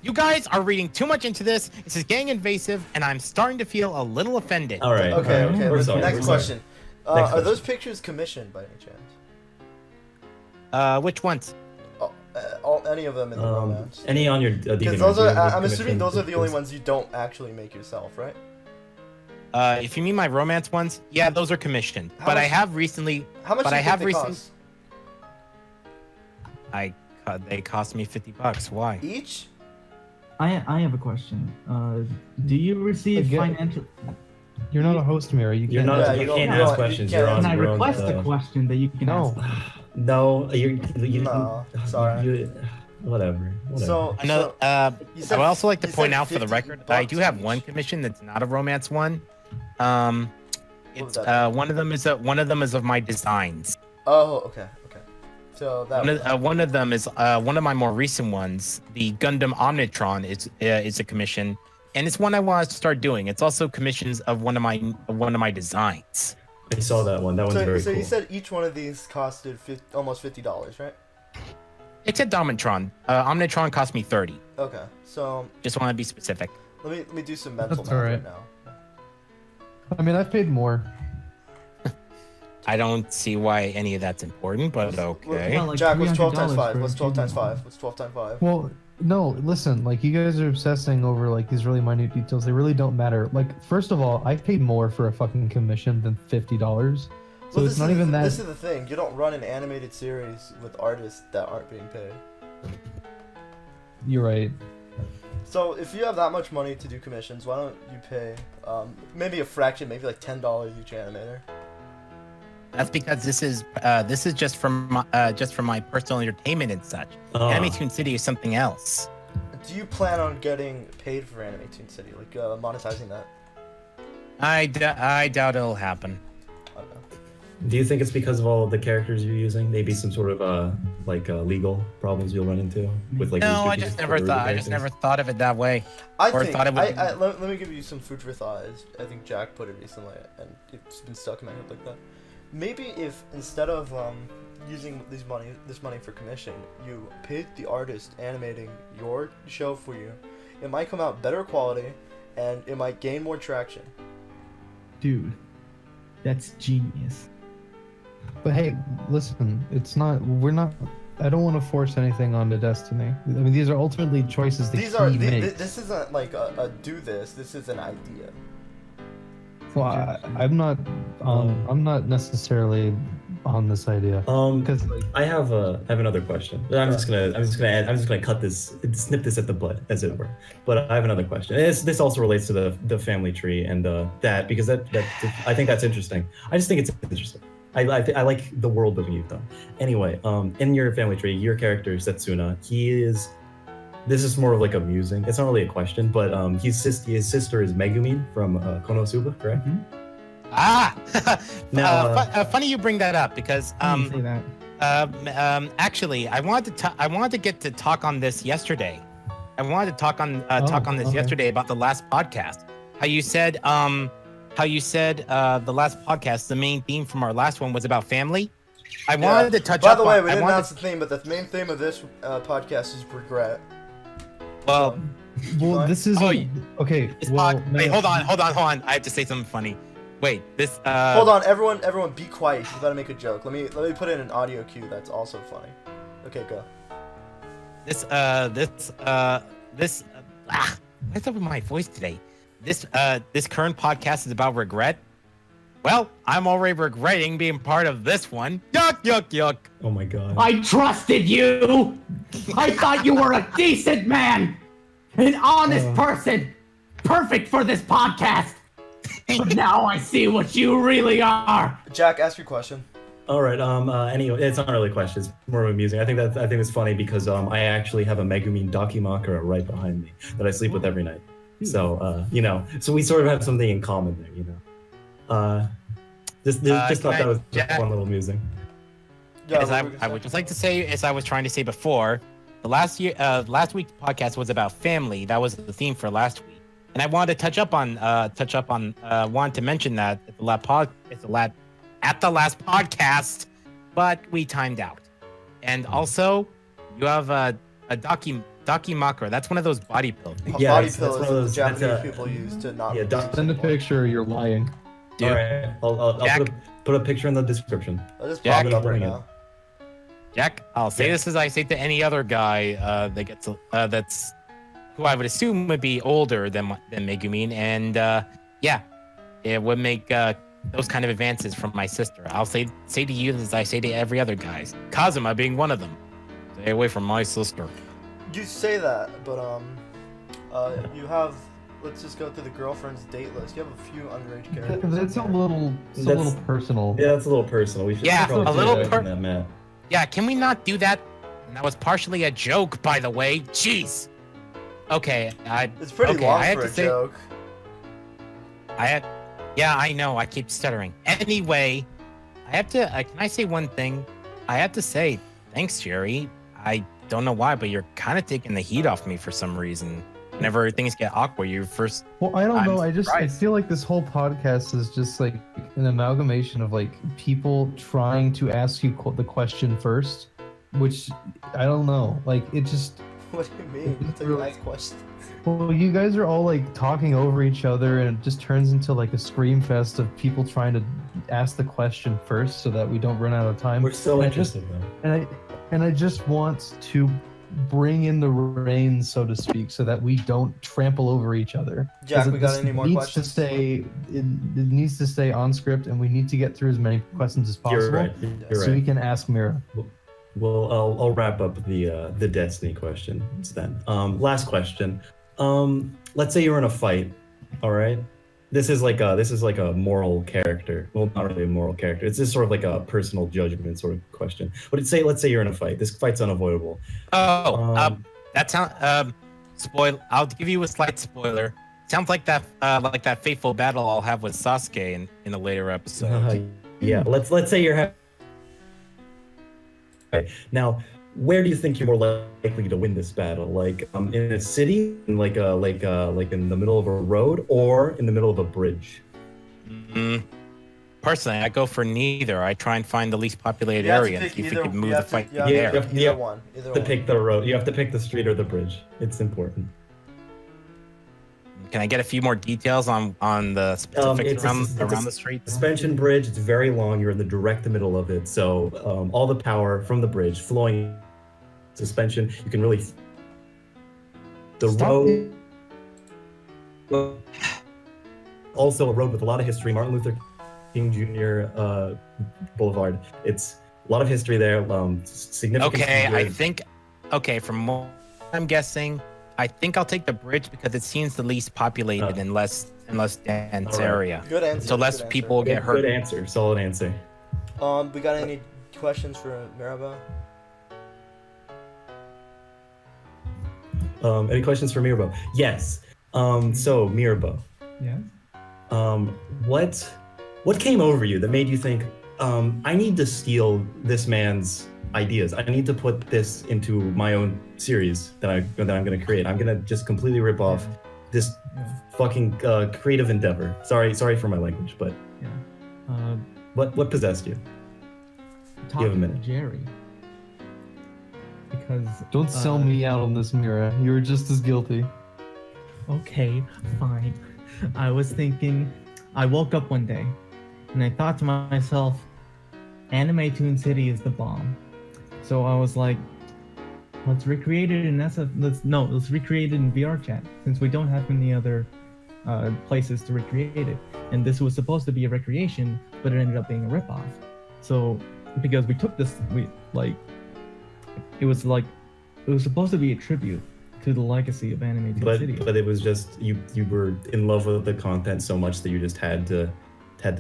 You guys are reading too much into this. This is getting invasive, and I'm starting to feel a little offended. all right. Okay, all right. okay. We're but sorry, next we're sorry. question. Next Are question. those pictures commissioned by any chance? Which ones? Any of them in the romance? Any on your Because those are. I'm assuming those are the only ones you don't actually make yourself, right? If you mean my romance ones, yeah, those are commissioned. How But I much- have recently. How much But do you I think have they recent- cost? They cost me $50. Why? Each? I have a question. Do you receive Again- financial? You're not a host, Mira. You You're can't. not. Yeah, you you can't don't- ask you questions. can't You're on Can I your own. request a question that you can No. ask? No, you. No, sorry. Whatever. So, Another. you I said- would also like to you point said out for the 50 record that I do have bucks one each. commission that's not a romance one. What It's would that one of them is of my designs. Oh, okay. So that. One of them is one of my more recent ones. The Gundam Omnitron is a commission, and it's one I want to start doing. It's also commissions of one of my designs. I saw that one. That one's very So cool. you said each one of these costed almost $50, right? Except Omnitron. Omnitron cost me 30. Okay. So Just want to be specific. let me do some mental That's math alright. right now. I mean, I've paid more. I don't see why any of that's important, but okay. Well, like Jack, what's 12 times $300 5? for What's 12 times achievement. 5? What's 12 times 5? Well, no, listen. Like, you guys are obsessing over like these really minute details. They really don't matter. Like, first of all, I paid more for a fucking commission than $50. So Well, it's not even that. This is the thing. You don't run an animated series with artists that aren't being paid. You're right. So if you have that much money to do commissions, why don't you pay maybe a fraction, maybe like $10 each animator? That's because this is just from my personal entertainment and such. Ah. Anime Toon City is something else. Do you plan on getting paid for Anime Toon City, like monetizing that? I doubt it'll happen. I don't know. Do you think it's because of all of the characters you're using? Maybe some sort of legal problems you'll run into with like. No, I restrictions just for never the thought. I characters? just never thought of it that way. I Or think thought it would- let me give you some food for thought. I think Jack put it recently, and it's been stuck in my head like that. Maybe if instead of using this money for commission, you paid the artist animating your show for you, it might come out better quality, and it might gain more traction. Dude, that's genius. But hey, listen. It's not. We're not. I don't want to force anything onto Destiny. I mean, these are ultimately choices that These are he makes. this isn't like a do this. This is an idea. Well, I'm not. I'm not necessarily on this idea because like, I have another question. I'm just gonna cut this, snip this at the butt, as it were. But I have another question. And this also relates to the family tree and that because that I think that's interesting. I just think it's interesting. I like the world building you've done. Anyway, in your family tree, your character Setsuna, this is more of like amusing. It's not really a question, but his sister is Megumin from Konosuba, correct? Mm-hmm. Now, funny you bring that up because Say that. actually I wanted to get to talk on this yesterday. I wanted to talk on this okay. yesterday about the last podcast. How you said the last podcast, the main theme from our last one was about family. I wanted to touch By up the way, on, we I didn't wanted- announce the theme, but the main theme of this podcast is regret. well, well, this is Oh, okay. this Well, wait, no, hold on. I have to say something funny. Wait, this Hold on, everyone, be quiet. She's about to make a joke. Let me put in an audio cue that's also funny. Okay, go. What's up with my voice today? This current podcast is about regret. Well, I'm already regretting being part of this one. Yuck, yuck, yuck. oh my god. I trusted you! I thought you were a decent man! An honest person! Perfect for this podcast! But now I see what you really are! Jack, ask your question. All right. Anyway, it's not really a question. It's more amusing. I think it's funny because I actually have a Megumin Dakimakura right behind me that I sleep with every night. So so we sort of have something in common there. Just thought that was Jack? one little amusing. Yeah, As what were you I gonna would say? just like to say, as I was trying to say before, last week's podcast was about family. That was the theme for last week, and I wanted to wanted to mention that at the last podcast, but we timed out. And also, you have a Dakimakura. That's one of those body pills. Yeah, Body that's pills one of that the those- Japanese that's a- people use to not. Yeah, lose send a anymore. picture. You're lying. Dude. All right. I'll Jack? put a picture in the description. I'll just Jack? pop it up right Bring it. now. Jack, I'll say Yeah. this as I say to any other guy that's who I would assume would be older than Megumin, and it would make those kind of advances from my sister. I'll say to you as I say to every other guy, Kazuma being one of them. Stay away from my sister. You say that, but you have. Let's just go through the girlfriend's date list. You have a few underage characters. It's a in there. little That's- personal. Yeah, that's a little personal. We should Yeah, probably a little take that per- from that, Matt. Yeah, can we not do that? And that was partially a joke, by the way. Jeez. Okay, It's pretty okay, long I had for to a say- joke. Yeah, I know. I keep stuttering. Anyway, I have to. Can I say one thing? I have to say, thanks, Jerry. I don't know why, but you're kind of taking the heat off me for some reason. Whenever things get awkward, you first. Well, I don't I'm know. I surprised. feel like this whole podcast is just like an amalgamation of like people trying to ask you the question first, which I don't know. Like it just. What do you mean? That's a nice question. Well, you guys are all like talking over each other, and it just turns into like a scream fest of people trying to ask the question first, so that we don't run out of time. We're so And I just- interested, though. and I just want to bring in the reins, so to speak, so that we don't trample over each other. Jack, 'Cause we got this any more needs questions? To stay, it needs to stay on script, and we need to get through as many questions as possible, You're right. You're so right. we can ask Mira. Well, I'll wrap up the Destiny questions then. Last question. Let's say you're in a fight. All right. This is like a moral character. Well, not really a moral character. It's just sort of like a personal judgment sort of question. But let's say you're in a fight. This fight's unavoidable. That sound. Spoil. I'll give you a slight spoiler. Sounds like that fateful battle I'll have with Sasuke in a later episode. Yeah. Let's say you're. Okay. Now, where do you think you're more likely to win this battle? Like in a city, like in the middle of a road, or in the middle of a bridge? Personally, I go for neither. I try and find the least populated You have to area and pick see if we either- can you move the have to- fight you have to there. pick Yeah. Either one. Either To one. pick the road, you have to pick the street or the bridge. It's important. Can I get a few more details on the specifics it's around a the street? Suspension bridge. It's very long. You're in the direct middle of it, so all the power from the bridge flowing. Suspension. You can really. The Stop road. also a road with a lot of history. Martin Luther King Jr. Boulevard. It's a lot of history there. Significant. Okay, I think. Okay, from what I'm guessing, I think I'll take the bridge because it seems the least populated and less dense All right. area. Good answer. So less good answer. people will get hurt. Good answer. Solid answer. We got any questions for Maribel? Any questions for Mirabo? Yes. So Mirabo, Yes. what came over you that made you think, I need to steal this man's ideas. I need to put this into my own series that I'm gonna create. I'm gonna just completely rip off this fucking creative endeavor. Sorry for my language, but what possessed you? Talking a minute. to Jerry. Because Don't sell me out on this, Mira. You're just as guilty. Okay, fine. I was thinking, I woke up one day and I thought to myself, Anime Toon City is the bomb. So I was like, let's recreate it in let's recreate it in VR chat since we don't have any other places to recreate it. And this was supposed to be a recreation, but it ended up being a ripoff. So because we took this, it was supposed to be a tribute to the legacy of Anime Toon City. But it was just you were in love with the content so much that you just had to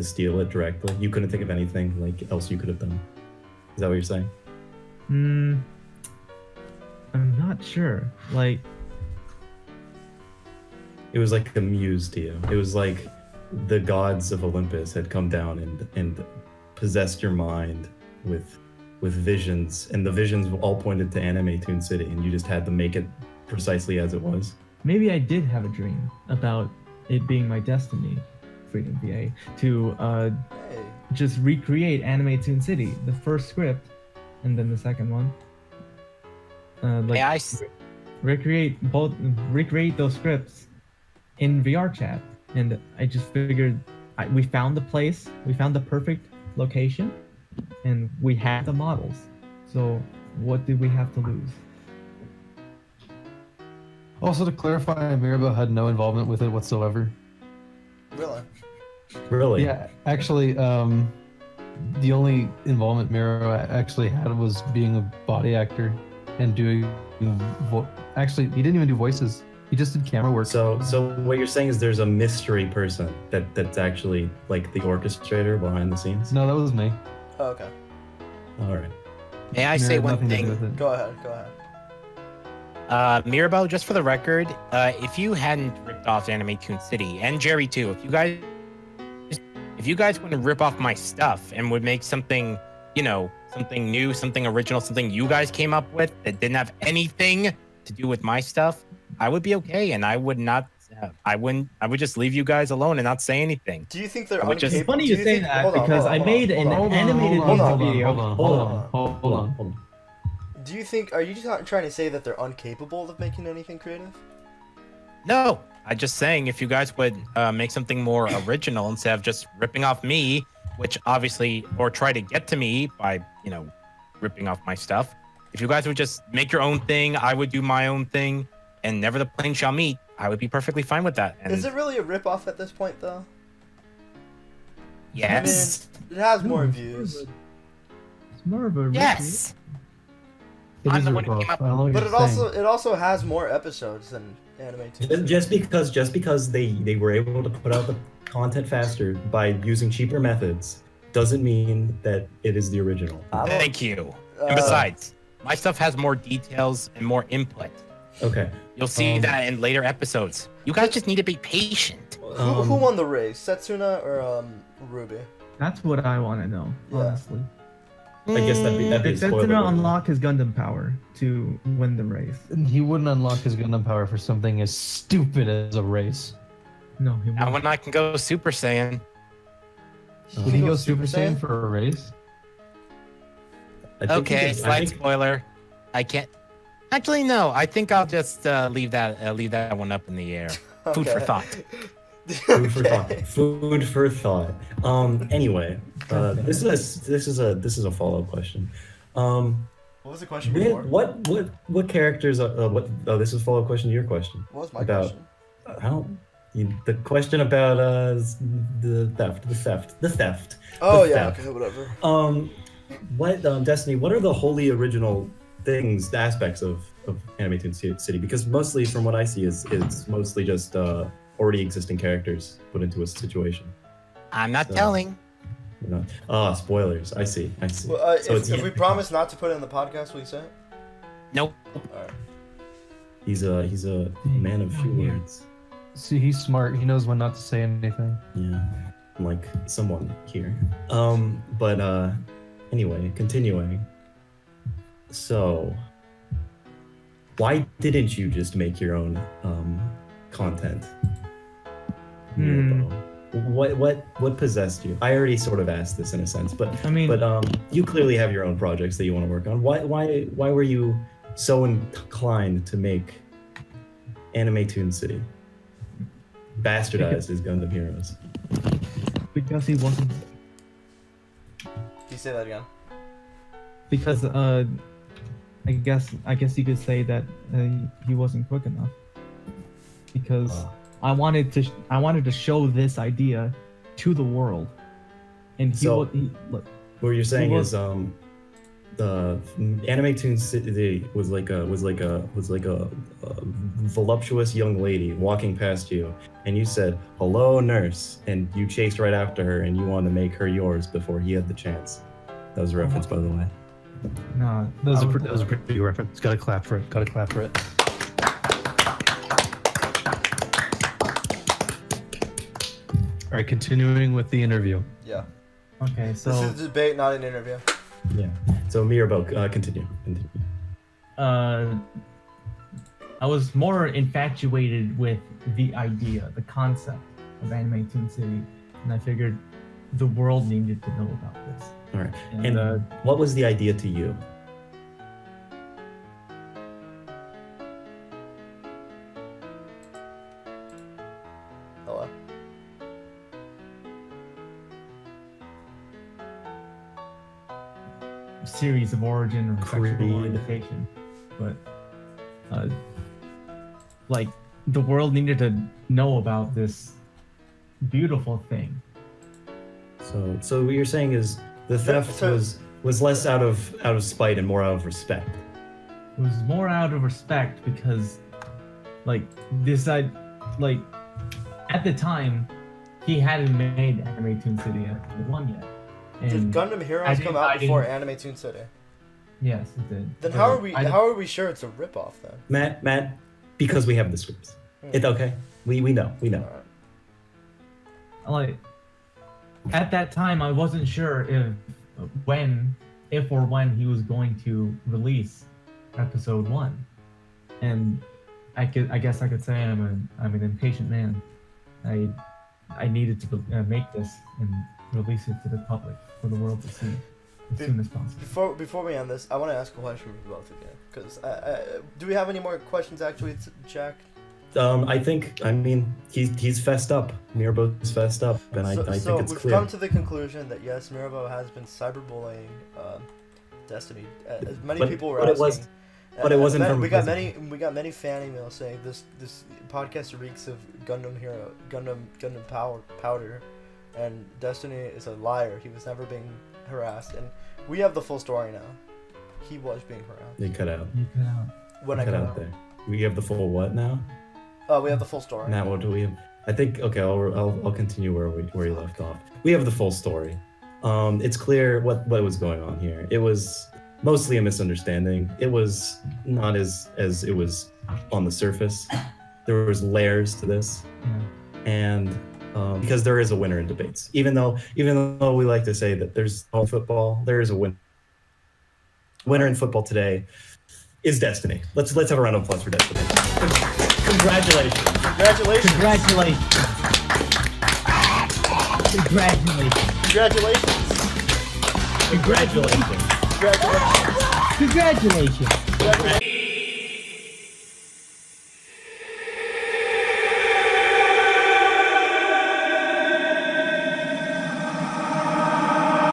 steal it directly. You couldn't think of anything like else you could have done. Is that what you're saying? I'm not sure. Like, It was like a muse to you. It was like the gods of Olympus had come down and possessed your mind with visions, and the visions all pointed to Anime Toon City, and you just had to make it precisely as it was. maybe I did have a dream about it being my destiny, Freedom VA, to Hey. just recreate Anime Toon City, the first script, and then the second one. May I s- recreate those scripts in VR chat, and I just figured we found the place, we found the perfect location, and we had the models. So what did we have to lose? Also, to clarify, Mirabel had no involvement with it whatsoever. Really? Really? Yeah, actually, the only involvement Miro actually had was being a body actor and doing. Actually, he didn't even do voices. He just did camera work. So what you're saying is there's a mystery person that's actually like the orchestrator behind the scenes? No, that was me. Oh, okay. All right. May I Miro say had one nothing to do thing? with it. Go ahead. Go ahead. Mirabel, just for the record, if you hadn't ripped off Anime Toon City, and Jerry too, if you guys wouldn't rip off my stuff and would make something, something new, something original, something you guys came up with that didn't have anything to do with my stuff, I would be okay, and I would not. I would just leave you guys alone and not say anything. Do you think they're Which is- It's funny you say that Hold on, because hold on, I made hold an on, hold on. animated hold on, music video. Hold on. Do you think? Are you just trying to say that they're incapable of making anything creative? No, I'm just saying if you guys would make something more original instead of just ripping off me, which obviously, or try to get to me by, ripping off my stuff. If you guys would just make your own thing, I would do my own thing, and never the plane shall meet, I would be perfectly fine with that. And Is it really a rip-off at this point, though? yes, I mean, it has more No, views, It's more of a yes. It I'm is the a one who ripoff. came up- I don't know what but you're it also has more episodes than Anime Toon. Just because they were able to put out the content faster by using cheaper methods doesn't mean that it is the original. Thank you. And besides, my stuff has more details and more input. Okay. You'll see that in later episodes. You guys just need to be patient. Who won the race, Setsuna or Ruby? That's what I want to know, Yeah. honestly. I guess that'd be a Did spoiler. Setsuna unlock his Gundam power to win the race? saying. He wouldn't unlock his Gundam power for something as stupid as a race. No, he Now won't. when I can go Super Saiyan. Would he go go Super Super Saiyan Saiyan? for a race? I think Okay, he did- I slight think- spoiler. I can't. Actually, no. I think I'll just leave that one up in the air. Food for Okay. thought. Food for thought. Okay. Food for thought. Anyway, this is a follow-up question. What was the question before? What characters? This is a follow-up question to your question. What was my about- question? I don't. The question about the theft. Oh The yeah, theft. okay, whatever. What Destiny? What are the wholly original things, the aspects of Anime Toon City? Because mostly, from what I see, it's mostly just already existing characters put into a situation. I'm not So- telling. You know? Spoilers. I see. Well, So if we promise not to put it in the podcast, will you say it? Nope. Alright. He's a man of few Yeah. words. See, he's smart. He knows when not to say anything. Yeah, like someone here. But anyway, continuing. So, why didn't you just make your own content? Mirbo? What possessed you? I already sort of asked this in a sense, but I mean, you clearly have your own projects that you want to work on. Why were you so inclined to make Anime Toon City? Bastardized as Gundam Heroes. because he wasn't. Can you say that again? Because I guess you could say that he wasn't quick enough. Because I wanted to show this idea to the world, and look. What you're saying was- is the Anime Toon City was like a voluptuous young lady walking past you, and you said, "Hello, nurse," and you chased right after her, and you wanted to make her yours before he had the chance. That was a reference, by the way. No, That was a pretty big reference. Gotta clap for it. Gotta clap for it. All right, continuing with the interview. Yeah. Okay, This so is a debate, not an interview. Yeah. So Mirbo, continue. I was more infatuated with the idea, the concept of Anime Toon City, and I figured the world needed to know about this. All right. And, And what was the idea to you? Hello. series of origin or Creed. sexual orientation, but like the world needed to know about this beautiful thing. So what you're saying is the theft so- was less out of spite and more out of respect. It was more out of respect because, like, at the time, he hadn't made Anime Toon City one yet. Did And Gundam I Heroes didn't- come I out before didn't- Anime Toon City? yes, it did. Then But how are we sure it's a ripoff then? Matt, because we have the scripts. It's okay. We know. Alright. Like, at that time, I wasn't sure if or when he was going to release episode 1, and I guess I could say I'm an impatient man. I needed to make this and release it to the public for the world to see as soon as possible. Before we end this, I want to ask a question for both of you. Because do we have any more questions actually, Jack? I mean, he's fessed up. Mirbo's fessed up, and I think it's we've clear. come to the conclusion that yes, Mirbo has been cyberbullying Destiny. As many people were asking. But it wasn't from we got prison. many fan emails saying this podcast reeks of Gundam powder, and Destiny is a liar. He was never being harassed, and we have the full story now. He was being harassed. They cut out. You cut out. When I Cut cut out out. there. We have the full what now? We have the full story. Now what do we have? I think okay. I'll continue where you left off. We have the full story. It's clear what was going on here. It was mostly a misunderstanding. It was not as it was on the surface. There was layers to this, and because there is a winner in debates. Even though we like to say that there's all football, there is a winner in football today is Destiny. Let's have a round of applause for Destiny. Congratulations. Congratulations. Congratulations. Congratulations. Congratulations. Congratulations. Congratulations. Congratulations.